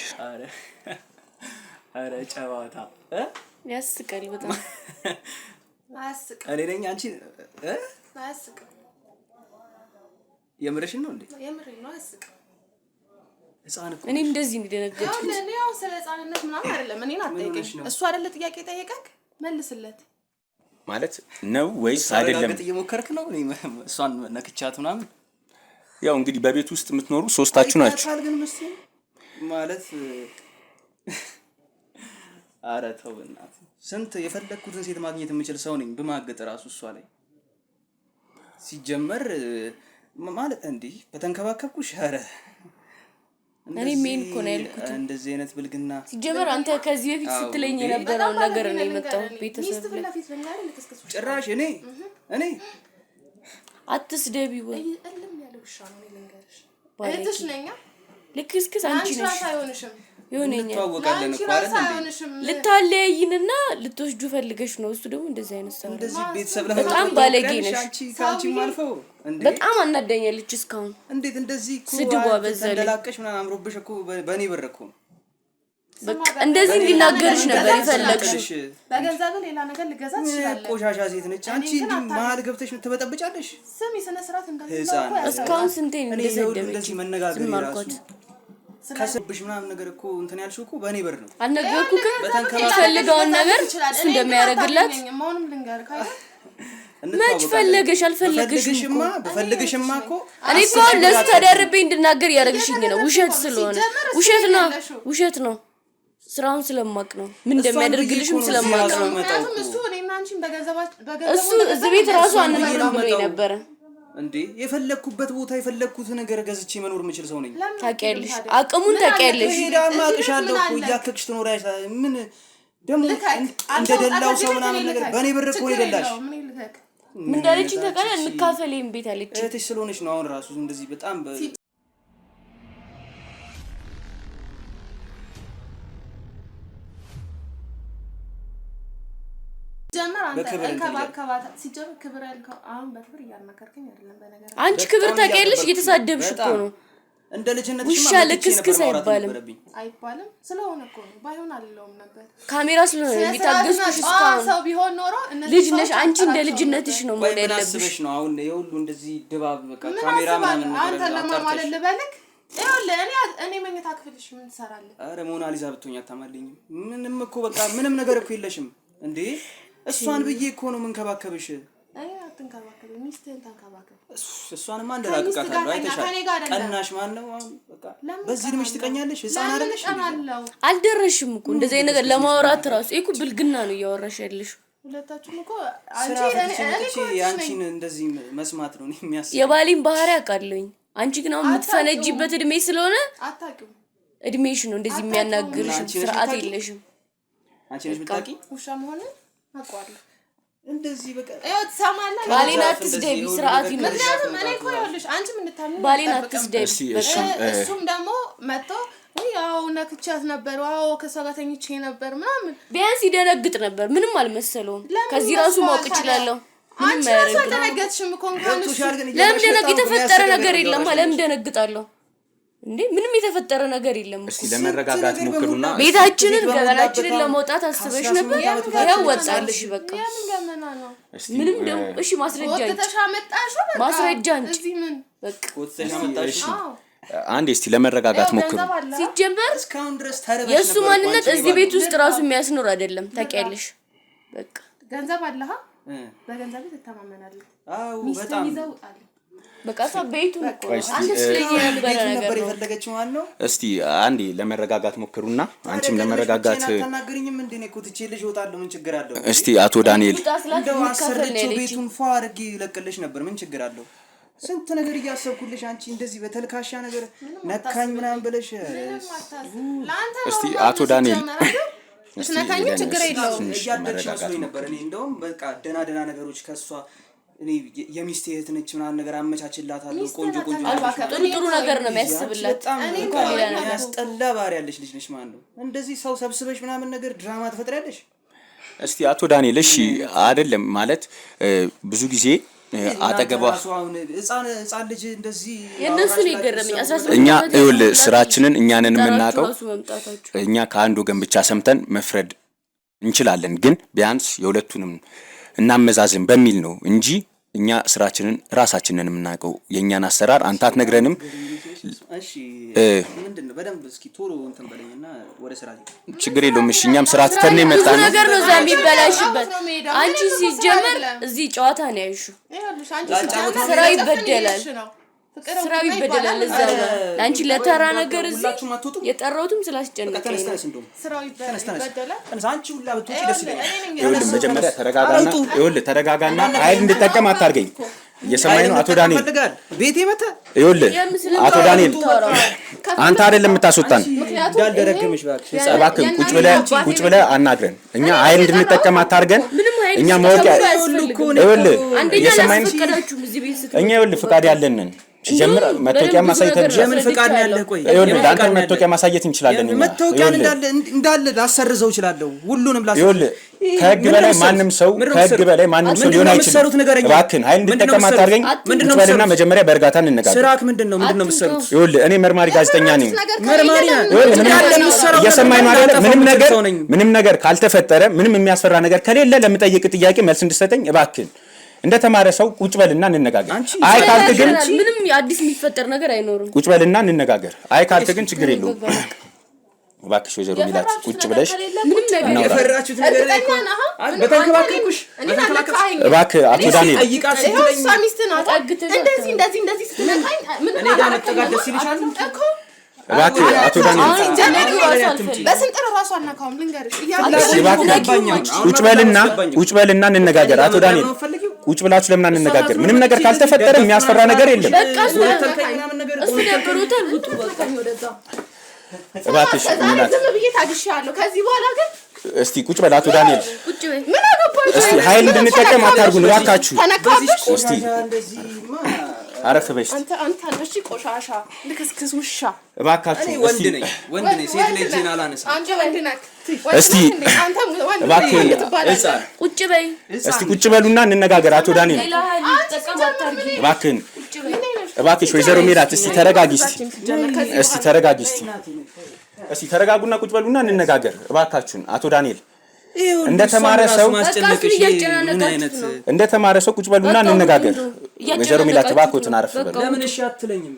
አረ ጨዋታ ያስቀል በጣም አያስቅም። እኔ ነኝ አንቺ አያስቅም። የምርሽን ነው እንዴ? የምሬን ነው። አያስቅም። ህፃን እኮ እኔ እንደዚህ እንደነገርኩት እኔ ያው ስለ ህፃንነት ምናምን አይደለም። እኔን አትጠይቀኝ። እሱ አይደለ ጥያቄ ጠየቀክ፣ መልስለት። ማለት ነው ወይስ አይደለም? አረጋግጥ እየሞከርክ ነው። እኔ እሷን ነክቻት ምናምን ያው እንግዲህ በቤት ውስጥ የምትኖሩ ሶስታችሁ ናችሁ ግን ምስል ማለት አረ ተው በእናትህ። ስንት የፈለኩትን ሴት ማግኘት የምችል ሰው ነኝ በማገጥ ራሱ እሷ ላይ ሲጀመር ማለት እንዴ በተንከባከብኩሽ። አረ እኔ ምን እኮ ነው ያልኩት። እንደዚህ አይነት ብልግና ሲጀመር አንተ ከዚህ በፊት ስትለኝ የነበረው ነገር ነው የመጣው ቤተሰብ ጭራሽ እኔ አትስደቢ ወይ እልም ያለው ውሻ ነው ልንገርሽ። እህትሽ ነኝ። ልክስክስ አንቺ ነሽ ይሆነኛ ተዋወቃለን እኮ አይደል እንዴ? ልታለያይንና ልትወስዱ ፈልገሽ ነው። እሱ ደግሞ እንደዚህ አይነት ሰው እንደዚህ ቤተሰብ ላይ በጣም ባለጌ ነሽ። ካንቺ ማልፎ እንዴ በጣም አናደኛለች እስካሁን። እንዴት እንደዚህ እኮ ስድቧ በዛ ላይ ተንደላቀሽ ምናምን አምሮብሽ እኮ በኔ ብር እኮ በቃ እንደዚህ እንዲናገርሽ ነበር የፈለግሽ። በገንዘብ ሌላ ነገር ልገዛ ትችላለህ። ቆሻሻ ሴት ነች አንቺ። ማል ገብተሽ ትበጠብጫለሽ። ስም የስነ ስርዓት እንዳለ እስካሁን ስንቴ እንደዘደበች እንደዚህ መነጋገር ይራሱ ከሰብሽ ምናምን ነገር እኮ እንትን ያልሽው እኮ በኔ ብር ነው። አልነገርኩህ የምትፈልገውን ነገር እሱ እንደሚያደርግላት ማውንም ልንገርህ አይደል? መች ፈለገሽ አልፈለገሽማ። በፈልግሽማ እኮ እኔ እኮ ለሱ ተደርቤ እንድናገር ያደርግሽኝ ነው። ውሸት ስለሆነ ውሸት ነው። ስራውን ስለማቅ ነው። ምን እንደሚያደርግልሽም ስለማቅ ነው። ምክንያቱም እሱ እኔና አንቺን በገንዘብ እሱ እዚህ ቤት ራሱ አንኖርም ብሎ ነበር እንዴ። የፈለኩበት ቦታ የፈለኩት ነገር ገዝቼ መኖር የምችል ሰው ነኝ። ታውቂያለሽ፣ አቅሙን ታውቂያለሽ። ሄዳማ አቅሻለሁ እኮ እያከክሽ ትኖሪያለሽ። ምን ደግሞ እንደደላው ሰው ምናምን ነገር በኔ ብር እኮ ይደላሽ። ምን እንዳለችኝ ታውቃለህ? እንካፈለኝ ቤት አለች። እህትሽ ስለሆነች ነው አሁን ራሱ እንደዚህ በጣም ጀመር አንተ እንከባከባት። ሲጀመር ክብር ያልከው አሁን በክብር እያናከርከኝ አይደለም። በነገር አንቺ ክብር ታውቂያለሽ። እየተሳደብሽ እኮ ነው። እንደ ልጅነት ውሻ ልክስክስ አይባልም ስለሆነ እኮ ነው። ባይሆን አልለውም ነበር ካሜራ ስለሆነ የሚታገስኩሽ እስካሁን ሰው ቢሆን ኖሮ ልጅ ነሽ አንቺ። እንደ ልጅነትሽ ነው ማለት ያለብሽ ነው። አሁን የሁሉ እንደዚህ ድባብ በቃ ካሜራ ምናምን ነገር አንተ ለማማለል ልበልክ እኔ መኝታ ክፍልሽ ምን ትሰራለህ? አረ ሞናሊዛ ብትሆኛ ታማልኝ። ምንም እኮ በቃ ምንም ነገር እኮ የለሽም እንዴ። እሷን ብዬ እኮ ነው መንከባከብሽ። አይ አትንከባከብ፣ ሚስትህን ተንከባከብ። እሷንማ እንደላቀቃታለሁ። አይተሻል። ቀናሽ ማን ነው አሁን? በቃ በዚህ ልምሽ ትቀኛለሽ። ህፃን አይደለሽ እንዴ? አልደረሽም እኮ እንደዚህ አይነት ነገር ለማውራት ራሱ እኮ ብልግና ነው እያወራሽ ያለሽ። ሁለታችሁም እኮ አንቺ አንቺን እንደዚህ መስማት ነው የሚያስብ። የባሌን ባህሪ አውቃለሁኝ። አንቺ ግን አሁን የምትፈነጂበት እድሜ ስለሆነ አታውቂው እድሜሽ ነው እንደዚህ የሚያናግርሽ ስርዓት የለሽም አንቺ ነሽ የምታውቂ ውሻ መሆን አውቀዋለሁ እንደዚህ በቃ እዩት ሰማና ባሌን አትስደቢ ስርዓት ይኖርሽ ምክንያቱም እኔ እኮ ይኸውልሽ አንቺ ምን እንድታምኚ ባሌን አትስደቢ እሱም ደግሞ መጥቶ ያው ነክቻት ነበር ዋው ከሷ ጋር ተኝቼ ነበር ምናምን ቢያንስ ይደነግጥ ነበር ምንም አልመሰለውም ከዚህ ራሱ ማወቅ ይችላልው አንቺ ራሱ አልደነገጥሽም እኮ እንኳን ለምን ደነግጥ የተፈጠረ ነገር የለም ለምን ደነግጣለሁ እንዴ ምንም የተፈጠረ ነገር የለም እስቲ ለመረጋጋት ሞክሩና ቤታችንን ገበናችንን ለመውጣት አስበሽ ነበር ያው ወጣልሽ በቃ ያምን ገመና ነው ምንም ደግሞ እሺ ማስረጃ ማስረጃ እንጂ ምን በቃ ወጥተሽ አመጣሽ አንዴ እስቲ ለመረጋጋት ሞክሩ ሲጀመር እስካሁን ድረስ ተረበሽ የሱ ማንነት እዚህ ቤት ውስጥ ራሱ የሚያስኖር አይደለም ታውቂያለሽ በቃ ገንዘብ አለህ በገንዘብ ተተማመናለህ አው በጣም ይዘውጣል በቃ ቤቱ አንተ ስለዚህ ነበር የፈለገችው ማለት ነው እስቲ አንዴ ለመረጋጋት ሞክሩና አንቺም ለመረጋጋት ተናገሪኝም እንዴ ነው ኮትቼልሽ እወጣለሁ ምን ችግር አለው እስቲ አቶ ዳንኤል እንደው አሰርቼው ቤቱን ፏርጊ ይለቅልሽ ነበር ምን ችግር አለው ስንት ነገር እያሰብኩልሽ አንቺ እንደዚህ በተልካሻ ነገር ነካኝ ምናምን ብለሽ እስቲ አቶ ዳንኤል ነካኝ ችግር የለውም እያደረግሽ መስሎኝ ነበር እኔ እንደውም በቃ ደና ነገሮች ከሷ እኔ የሚስቴ እህት ነች ምናምን ነገር አመቻችላታለሁ ቆንጆ ጥሩ ነገር ነው የሚያስብላት እንኳን ሌላ ነገር ያስጠላ ባህሪ ያለሽ ልጅ ነሽ ማለት ነው እንደዚህ ሰው ሰብስበሽ ምናምን ነገር ድራማ ተፈጥራለሽ እስቲ አቶ ዳንኤል እሺ አይደለም ማለት ብዙ ጊዜ አጠገባ ህፃን ልጅ እንደዚህ የነሱን ይገርመኝ 18 እኛ ይኸውልህ ስራችንን እኛንን የምናውቀው እኛ ከአንድ ወገን ብቻ ሰምተን መፍረድ እንችላለን ግን ቢያንስ የሁለቱንም እናመዛዝን በሚል ነው እንጂ እኛ ስራችንን ራሳችንን የምናውቀው የኛን አሰራር አንተ አትነግረንም እሺ ምንድነው በደንብ እስኪ ቶሎ እንትን በለኝና ወደ ስራ ችግር የለውም እሺ እኛም ስራ ተተነ ይመጣል ነገር ነው ዛም ይበላሽበት አንቺ ሲጀመር እዚህ ጨዋታ ነው ያይሹ ስራ ይበደላል ስራው ይበደላል እዛው አንቺ ለተራ ነገር እዚህ የጠራውትም ስላስጨነቀኝ ስራው ይበደላል አንቺ ሁላ ብትውጪ ደስ ይለኛል ይኸውልህ መጀመሪያ ተረጋጋና ኃይል እንድጠቀም አታርገኝ እየሰማኝ ነው አቶ ዳንኤል ቤቴ መተ ይኸውልህ አቶ ዳንኤል አንተ አይደለም የምታስወጣን እንዳልደረግምሽ እባክህ ቁጭ ብለህ አናግረን እኛ ኃይል እንድንጠቀም አታርገን እኛ ማወቅ ይኸውልህ እየሰማኝ እኛ ይኸውልህ ፍቃድ ያለንን ሲጀምር መተውቂያ ማሳየት ለምን ፍቃድ ነው ያለህ ቆይ ይኸውልህ ዳንተ መተውቂያ ማሳየት እንችላለን መተውቂያ እንዳለ ላሰርዘው ይችላልው ሁሉንም ላሰርዘው ይኸውልህ ከህግ በላይ ማንንም ሰው ሊሆን አይችልም እባክህን ኃይል እንድጠቀም አታርገኝ ምንድነው መጀመሪያ በእርጋታ እንነጋገር ስራክ ምንድነው የምትሰሩት ይኸውልህ እኔ መርማሪ ጋዜጠኛ ነኝ መርማሪ እየሰማኝ ነው አይደል ምንም ነገር ካልተፈጠረ ምንም የሚያስፈራ ነገር ከሌለ ለምጠይቅ ጥያቄ መልስ እንድትሰጠኝ እባክህን እንደተማረ ሰው ቁጭ በልና እንነጋገር አይ ካልክ ግን ምንም አዲስ የሚፈጠር ነገር አይኖርም ቁጭ በልና እንነጋገር አይ ካልክ ግን ችግር የለውም እባክሽ ወይዘሮ ሚላት ቁጭ ብለሽ ምንም ነገር የፈራችሁት ነገር ላይ በተንከባከብኩሽ እባክህ አቶ ዳንኤል እሷ ሚስትን እንደዚህ ስትነካኝ ምን እኔ ጋር መጠጋት ደስ ይልሻል እኮ እባክህ አቶ ዳንኤል በስንጥር ራሱ አናካውም ልንገርሽ ቁጭ በልና እንነጋገር አቶ ዳንኤል ቁጭ ብላችሁ ለምን አንነጋገር ምንም ነገር ካልተፈጠረ የሚያስፈራ ነገር የለም በቃ እሱ ነገሩታል ውጡ በቃ ወደዛ እባክሽ ሚላት ብዬ ታግሻለሁ ከዚህ በኋላ ግን እስቲ ቁጭ በል አቶ ዳንኤል ቁጭ በል ምን አገባሽ እስቲ ኃይል እንድንጠቀም አታርጉን እባካችሁ ተነካብሽ እስቲ አረፍ በይ አንተ አንቺ ቆሻሻ ልክስክስ ውሻ እባካችሁ ወንድ ነኝ ሴት ልጅን አላነሳ አንቺ ወንድ ነህ እስቲ እባክህ ቁጭ በይ እስቲ ቁጭ በሉና እንነጋገር አቶ ዳንኤል እባክሽ ወይዘሮ ሜላት እስቲ ተረጋጊ እስቲ ተረጋጉና ቁጭ በሉና እንነጋገር እባካችሁን አቶ ዳንኤል እንደተማረ ሰው ቁጭ በሉና እንነጋገር ወይዘሮ ሜላት እባክዎትን አረፍ በሉ ለምን እሺ አትለኝም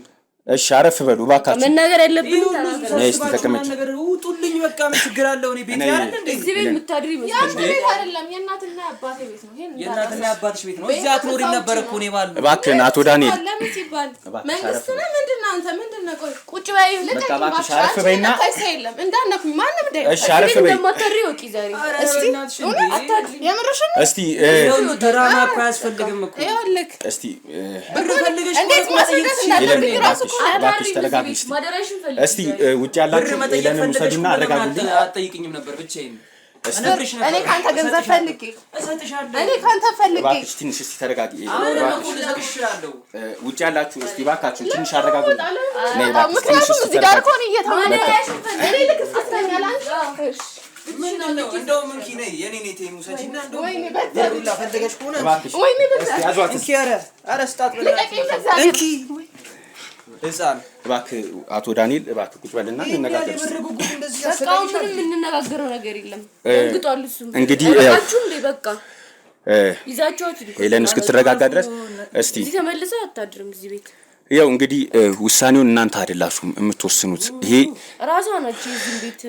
እሺ አረፍ በሉ እባካችሁ መናገር ያለብን ተናገር እስቲ ተቀመጭ ነገር ውጡልኝ በቃ ምን ችግር አለው? እኔ ቤት አይደል እንዴ? እዚህ ቤት የምታድሪ ይመስላል። ያ ቤት አይደለም የእናትና አባቴ ቤት ነው። ይሄን የእናትና አባትሽ ቤት ነው። እዚህ አትኖሪም ነበር እኮ እኔ ባል። እባክህን አቶ ዳንኤል ለምን ሲባል መንግስት ነው ምንድነው? አንተ ምንድነው? ቆይ ቁጭ በይ ልቀቂ። እባክሽ አረፍ በይና አይሰይለም እንዳነኩኝ ማንም ደይ እሺ አረፍ በይ። እንደማታድሪ ወቂ ዛሬ የምርሽን እስቲ ድራማ እኮ አያስፈልግም እኮ። ይኸውልህ እስቲ ብር ፈልገሽ እንዴት ማስረዳት እንዳለብኝ ራሱ እኮ እባክሽ ተረጋጊ። ማደራሽን ፈልጊ። እስቲ ውጭ ያላችሁ ኤለን ውሰዱና አረጋጉልኝ። አትጠይቅኝም ነበር ብቻዬን እነግርሽ ነበር። እኔ ካንተ ገንዘብ ፈልጌ እሰጥሻለሁ። እኔ ካንተ ፈልጌ እባክሽ ትንሽ እስቲ ተረጋጊ። እሰጥሻለሁ። ውጭ ያላችሁ እስቲ እባካችሁ ትንሽ አረጋጉልኝ። ነይ እባክሽ ትንሽ ምክንያቱም እስቲ እዚህ ጋር ተረጋጊ። እኮ ነው እየተማደራሽን ፈልጌ እኔ ልክ አስተኛል አንቺ እንደው ምን ኪ ነይ የኔ ነይ ተይሙ ሰጪና እንደው ወይኔ በሩላ ፈልገሽ ከሆነ እባክሽ ወይኔ እስቲ ያዟት። እንኪ ኧረ ስጣት ልቀቂኝ በእግዚአብሔር። እንኪ ህፃን እባክህ አቶ ዳንኤል እባክህ ቁጭ በልና እንነጋገር። የብር ጉጉት እንደዚህ በቃ አሁን ምንም የምንነጋገረው ነገር የለም። ደንግጧል እሱም። እንግዲህ አላችሁ እንዴ በቃ ይዛችኋት ሂዱ። ኤለን እስክትረጋጋ ድረስ እስቲ እዚህ ተመልሰህ አታድርም እዚህ ቤት። ያው እንግዲህ ውሳኔውን እናንተ አይደላችሁም የምትወስኑት። ይሄ ራሷ ናቸው እዚህ ቤት።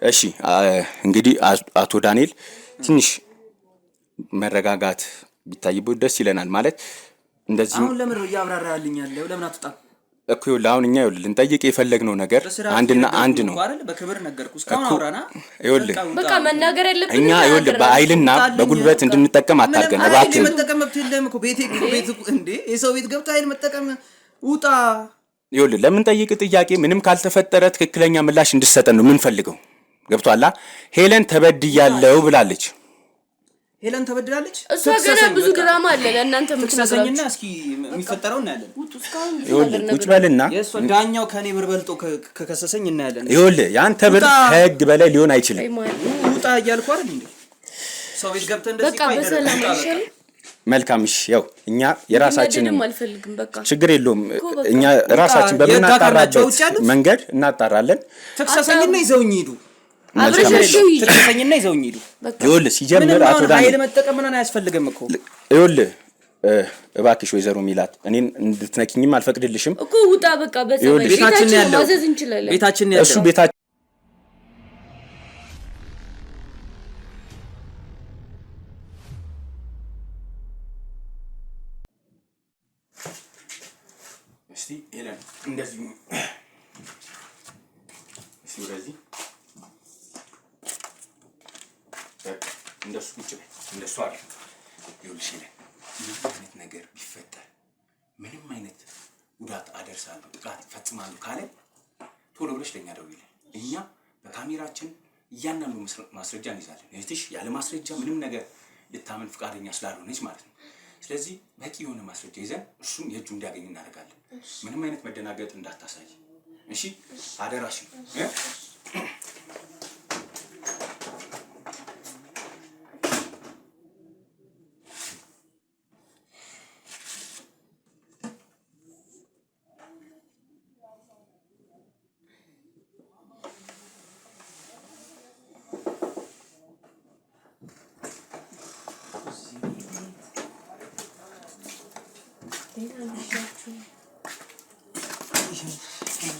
እሺ እንግዲህ አቶ ዳንኤል ትንሽ መረጋጋት ቢታይበት ደስ ይለናል። ማለት እንደዚህ አሁን ለምን ነው እያብራራልኝ ያለው? ለምን አትጣም እኮ ይኸውልህ፣ አሁን እኛ ይኸውልህ ልንጠይቅ የፈለግነው ነገር አንድና አንድ ነው አይደል? በክብር ነገርኩ እስካሁን አውራና ይኸውልህ በቃ መናገር ያለብን እኛ ይኸውልህ በኃይልና በጉልበት እንድንጠቀም አታርገን እባክህ። መጠቀም መብት የለም እኮ ቤት እንዴ የሰው ቤት ገብተህ ኃይል መጠቀም ውጣ። ይኸውልህ ለምን ጠይቅ ጥያቄ ምንም ካልተፈጠረ ትክክለኛ ምላሽ እንድሰጠን ነው የምንፈልገው። ገብቶሃል? ሄለን ተበድያለሁ ብላለች። ሄለን ተበድላለች። እሷ ገና ብዙ ድራማ አለ ለእናንተ ትክሰሰኝና እስኪ የሚፈጠረው እናያለን። ይኸውልህ ቁጭ በልና የእሷ ዳኛው ከኔ ብር በልጦ ከከሰሰኝ እናያለን። ይኸውልህ የአንተ ብር ከህግ በላይ ሊሆን አይችልም። ውጣ እያልኩ አይደል እንዴ? ሰው ቤት ገብተህ እንደዚህ በቃ በሰላም አይሻልም? መልካም እሺ፣ ያው እኛ የራሳችንን አልፈልግም። በቃ ችግር የለውም። እኛ ራሳችን በምናጣራበት መንገድ እናጣራለን። ትክሰሰኝና ይዘውኝ ሂዱ። ትክሰሰኝና ይዘውኝ ሂዱ። ይኸውልህ ሲጀምር አቶ ዳንኤል ኃይል መጠቀም ምናምን አያስፈልግም እኮ። ይኸውልህ እባክሽ ወይዘሮ ሚላት እኔን እንድትነኪኝም አልፈቅድልሽም እኮ። ውጣ በቃ በጸባይ ቤታችን ያለው ማዘዝ እንችላለን። ቤታችን ያለው እሱ ቤታችን እስቲ ኤለን እንደዚህ እስቲ ወደዚህ እንደሱ ቁጭ በይ። እንደሱ አይደል? ይኸውልሽ ኤለን ምንም አይነት ነገር ቢፈጠር ምንም አይነት ጉዳት አደርሳለሁ ጥቃት ፈጽማለሁ ካለ ቶሎ ብለሽ ለኛ ደውይልኝ። እኛ በካሜራችን እያንዳንዱ ማስረጃ እንይዛለን። እህትሽ ያለ ማስረጃ ምንም ነገር ልታመን ፈቃደኛ ስላልሆነች ማለት ነው። ስለዚህ በቂ የሆነ ማስረጃ ይዘን እሱም የእጁ እንዲያገኝ እናደርጋለን። ምንም አይነት መደናገጥ እንዳታሳይ እሺ? አደራሽ ነው።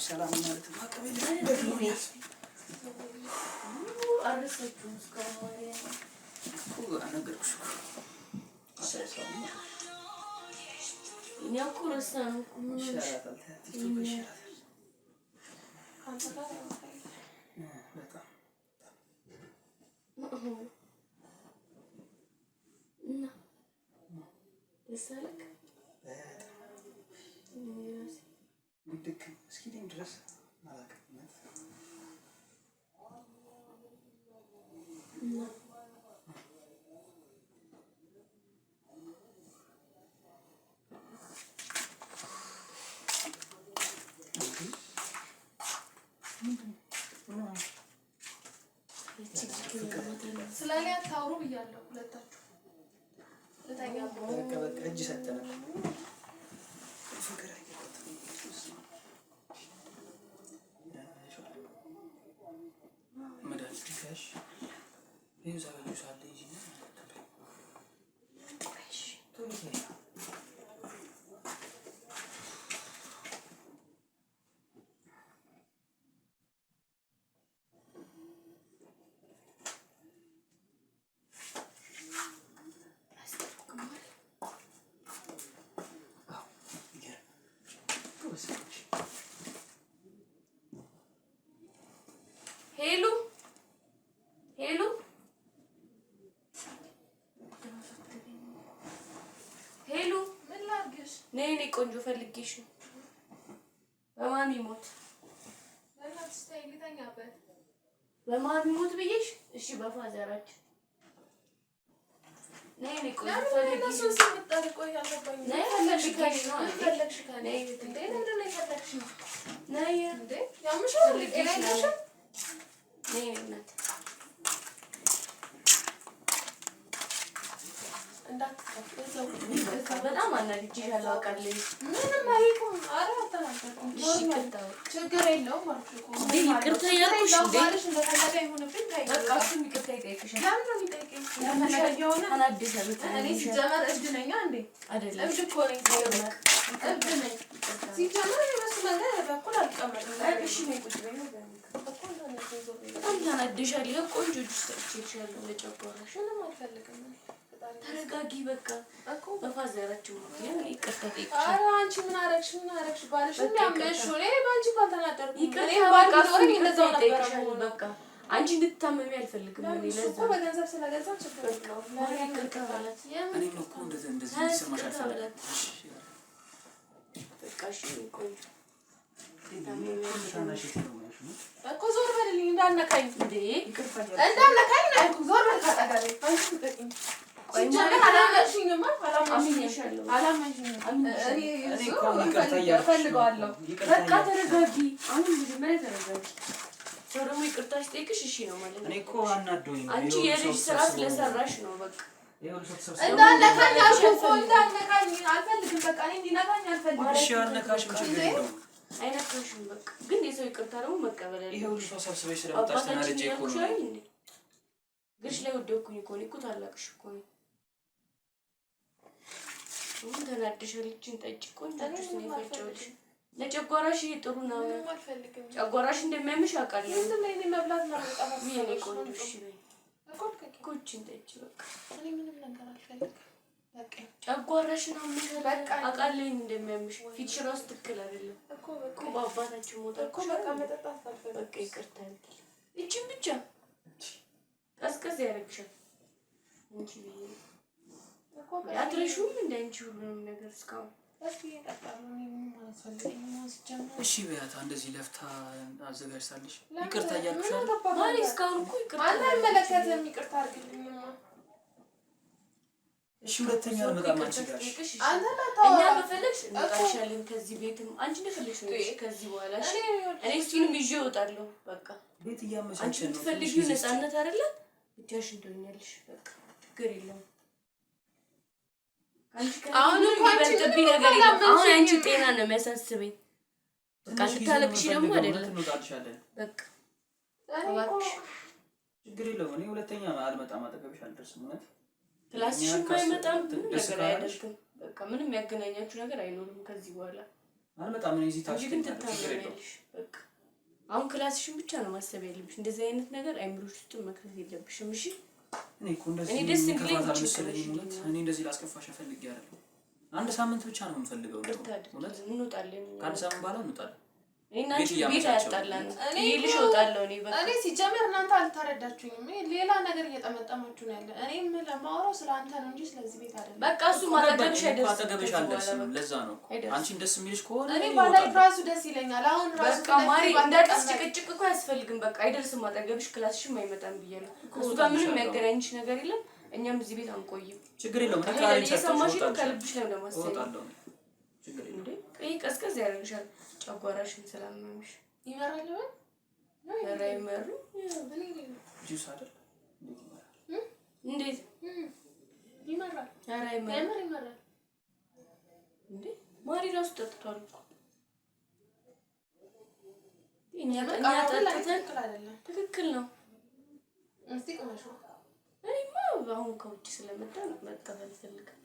ሰላም ማለት ነው። እስኪ ድረስ ስለኔ አታውሩ ብያለሁ ሁለታችሁ። በቃ እጅ ሰጠናል። ነይ ነይ ቆንጆ ፈልጌሽ ነው። በማሚ ሞት በማሚ ሞት ብዬሽ እሺ በፋዘራችን ነይ ነይ ቆንጆ ፈልጌሽ በጣም አናድጄሻለሁ አውቃለሁ። ምንም አይቆም። ኧረ አልተናገርኩም። ችግር የለውም አልኩሽ እኮ ይቅርታ ያልኩሽ እንዴ እንደፈለገ ይሁንብኝ። በቃ እሱም ይቅርታ ይጠይቅሻል። ለምን ነው የሚጠይቀኝ? እንደፈለገ የሆነ እኔ ሲጀመር እብድ ነኝ እንዴ? አይደለም እብድ እኮ ነኝ። እብድ ነኝ ሲጀመር የበሱ ነገር በኩል አልቀመጥም። እሺ ነይ ቁጭ በይ ነው በጣም ተናድሻል። ይሄ ቆንጆ ጁስ ጠጥቼልሻለሁ ለጨጓራሽ። ምንም አልፈልግም። ተረጋጊ በቃ እኮ በፋዘራችን ምክንያት ይቅርታ ጠይቅሽ። ኧረ አንቺ ምን አደረግሽ? ምን አደረግሽ? ባልሽ የሚያምሽ እኔ ባንቺ ባልተናደርኩም። ይቅርታ በቃ እሱም ይቅርታ ይጠይቅሻል። በቃ አንቺ እንድትታመሚ አልፈልግም። እኔ ለዛ እኮ በገንዘብ ስለገዛው ችግር የለውም። ይቅርታ በላት። እኔ እኮ እንደዚህ እንዲሰማሽ አልፈልግም። በቃ እሺ ቆንጆ እኮ ዞር በልልኝ እንዳነካኝ እንዴ ይቅርታ እንዳነካኝ ነው እኮ ዞር በል ካጠገቤ። አንቺ ትጠቂኝ ሲጀመር አላመንሽኝማ። አላመንሽኝም። እኔ እኮ እፈልገዋለሁ። በቃ ተረጋጊ። አሁን መጀመሪያ ተረጋጊ። ሰው ደግሞ ይቅርታ ሲጠይቅሽ እሺ ነው ማለት ነው። እኔ እኮ አናዶኝ ነው። አንቺ የልጅ ስራ ስለሰራሽ ነው። በቃ እንዳነካኝ አልኩ እኮ እንዳነካኝ አልፈልግም። በቃ እኔ እንዲነካኝ አልፈልግም። እሺ አልነካሽም፣ ችግር የለውም። አይነካሽም። በቃ ግን የሰው ይቅርታ ደግሞ መቀበል ያለ ይሄ ሁሉ ሰው ሰብስበሽ ስለመጣሽ ተናድጄ እኮ ነው። ግሽ ላይ ወደኩኝ እኮ ነው እኮ ታላቅሽ እኮ ነው። አሁን ተናድሻል። ልጅን ጠጪ ቆንጆ ጁስ ነው የፈጨሁልሽ። ለጨጓራሽ ይሄ ጥሩ ነው። ጨጓራሽ እንደሚያምሽ አውቃለሁ። ምንድን ነው እኔ መብላት ነው የምጠፋው? የኔ ቆንጆ እሺ በይ ኮችን ጠጪ በቃ እኔ ምንም ነገር አልፈልግም። በቃ ጨጓራሽ ነው በቃ አውቃለሁ እንደሚያምሽ። ፊትሽ ራሱ ትክክል አይደለም እኮ በአባታችን ሞታ እኮ በቃ መጠጣት አልፈልግም። በቃ ይቅርታ አድርጊ። እቺን ብቻ ቀዝቀዝ ያደርግሻል። እንጂ እኮ ያትረሹም እንደ አንቺ ሁሉንም ነገር እስካሁን እስኪ እየጠጣሁ ነው። ምንም አልፈልግም ነው ሲጀመር። እሺ በያታ እንደዚህ ለፍታ አዘጋጅታለሽ ይቅርታ እያልኩሽ አይደል? ማሪ እስካሁን እኮ ይቅርታ አልመለከትም። ይቅርታ አድርግልኝማ። እሺ ሁለተኛ አልመጣም አንቺ ጋር። እኛ በፈለግሽ እንጣሻለን ከዚህ ቤትም አንቺ እንደፈለግሽ ነው ከዚህ በኋላ። እኔ እሱንም ይዤ እወጣለሁ። በቃ ቤት እያመቻቸን ነው። ትፈልጊው ነፃነት አይደለ? ብቻሽን ትሆኛለሽ። በቃ ችግር የለውም። አሁን እንኳን ጥብይ ነገር የለም። አሁን አንቺ ጤና ነው የሚያሳስበኝ። በቃ ልታለቅሽ ደግሞ አይደለም። እንወጣልሻለን። በቃ ችግር የለውም። እኔ ሁለተኛ አልመጣም፣ አጠገብሽ አልደርስም። እውነት ክላስሽም አይመጣም፣ ምንም ነገር አያደርግም። በቃ ምንም ያገናኛችሁ ነገር አይኖርም ከዚህ በኋላ። አልመጣም። እኔ እዚህ ታች ግን ትታመሚያለሽ። በቃ አሁን ክላስሽን ብቻ ነው ማሰብ ያለብሽ። እንደዚህ አይነት ነገር አይምሮሽ ውስጥ መክተት የለብሽም። እሺ እኔ እኮ እንደዚህ እኔ እንደዚህ ላስከፋሽ ፈልጌ አይደለም። አንድ ሳምንት ብቻ ነው የምፈልገው። እውነት እንወጣለን። ከአንድ ሳምንት በኋላ እንወጣለን። እኔና አንቺ ቤት ያጣላን እኔ ልሽ እወጣለሁ። እኔ ሲጀመር እናንተ አልተረዳችሁኝም። ሌላ ነገር እየጠመጠማችሁ ነው ያለ። እኔም ለማውራው ስለአንተ ነው እንጂ ስለዚህ ቤት አይደለም። በቃ እሱ ማጠገብሽ አይደርስም። አጠገብሽ አልደርስም። ለዛ ነው አንቺን ደስ የሚልሽ ከሆነ እኔ ባላይ ራሱ ደስ ይለኛል። አሁን ራሱ በቃ ማሪ እንዳትስ ጭቅጭቅ እኮ አያስፈልግም። በቃ አይደርስም አጠገብሽ። ክላስሽም አይመጣም ብያለሁ። እሱ ጋር ምንም ያገናኝሽ ነገር የለም። እኛም እዚህ ቤት አንቆይም። ችግር የለውም። እኔ ካለኝ ሰማሽ ነው ከልብሽ ላይ ለማስተዋወቅ ችግር የለውም። ይሄ ቀዝቀዝ ያደርግሻል። ጨጓራሽን ስላመመሽ ይመራል ወይ ኧረ አይመርም። ጁስ አይደል እንዴት ይመራል? ኧረ ይመራል እንዴ ማሪ ራሱ ጠጥቷል እኮ። እኛ ጠጥተን ትክክል ነው። እስቲ ቅመሹ። እኔማ አሁን ከውጭ ስለመጣ መቀበል ፈልጋለሁ።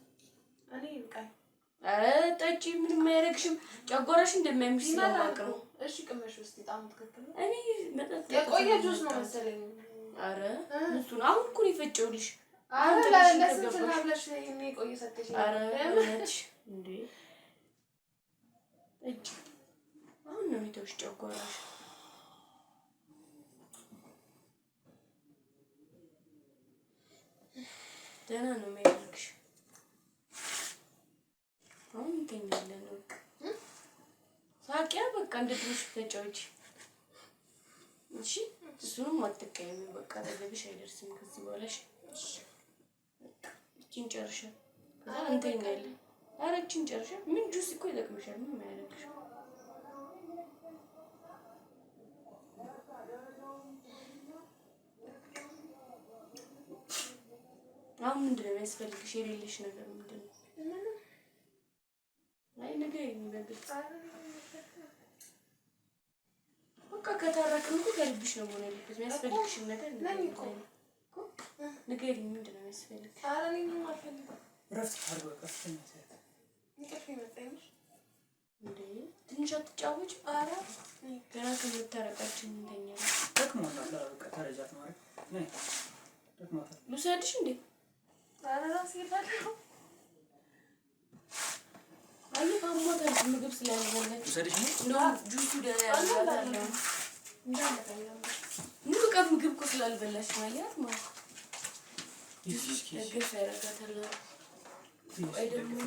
እኔ ይብቃኝ። ጠጪ ምንም አያደርግሽም። ጨጓራሽ እንደሚያምሽ ስለማውቅ ነው። እሺ ቅመሽ ውስጥ በጣም ትክክል ነው። እኔ መጠጥ የቆየ ጁስ ነው መሰለኝ። አረ እሱን አሁን እኮ ነው የፈጨሁልሽ። አረ ለስንት ነው ብለሽ እኔ ቆየ ሰጥሽ? አረ እውነትሽ እንዴ ጠጪ። አሁን ነው የሚተውሽ ጨጓራሽ። ደህና ነው የሚያደርግሽ። አሁን እንተኛለን። እንደ ድሮሽ ተጫወች እሺ። እሱንም አትቀየሚ በቃ ለገብሽ አይደርስም ከዚህ በኋላሽ። እቺን ጨርሻ ከዛ እንተኛለን። ኧረ እቺን ጨርሻ ምን ጁስ እኮ ይጠቅምሻል። ምን ያደርግሽ አሁን ምንድን ነው የሚያስፈልግሽ? የሌለሽ ነገር ምንድን ነው? አይ ነገር የሚበግጥ በቃ ከታረቅን እኮ ከልብሽ ነው መሆን ያለበት። የሚያስፈልግሽን ነገር ንገሪኝ። ምንድን ነው የሚያስፈልግሽ? ኧረ እኔ ምንም አልፈልግም። እረፍት አድርጎ ቀፍተኛ ሰዓት እንቅልፍ ይመጣኝ እንዴ ትንሽ አትጫወች። ኧረ ገና ከምታረቃችን እንተኛለን። ደክሞታል። በቃ ተረጃት ማለት ነይ ደክሞታል። ልውሰድሽ እንዴ? ኧረ እራሴ እሄዳለሁ። አየህ አሟታል ምግብ ስላልበላች። ልውሰድሽ ነው? እንደውም ጁሱ ደህና ያደርጋታል። ሙሉ ቀን ምግብ እኮ ስላልበላች ነው አያት ማለት ጁሱ ደግፍ ያደርጋታል። ቆይ ደግሞ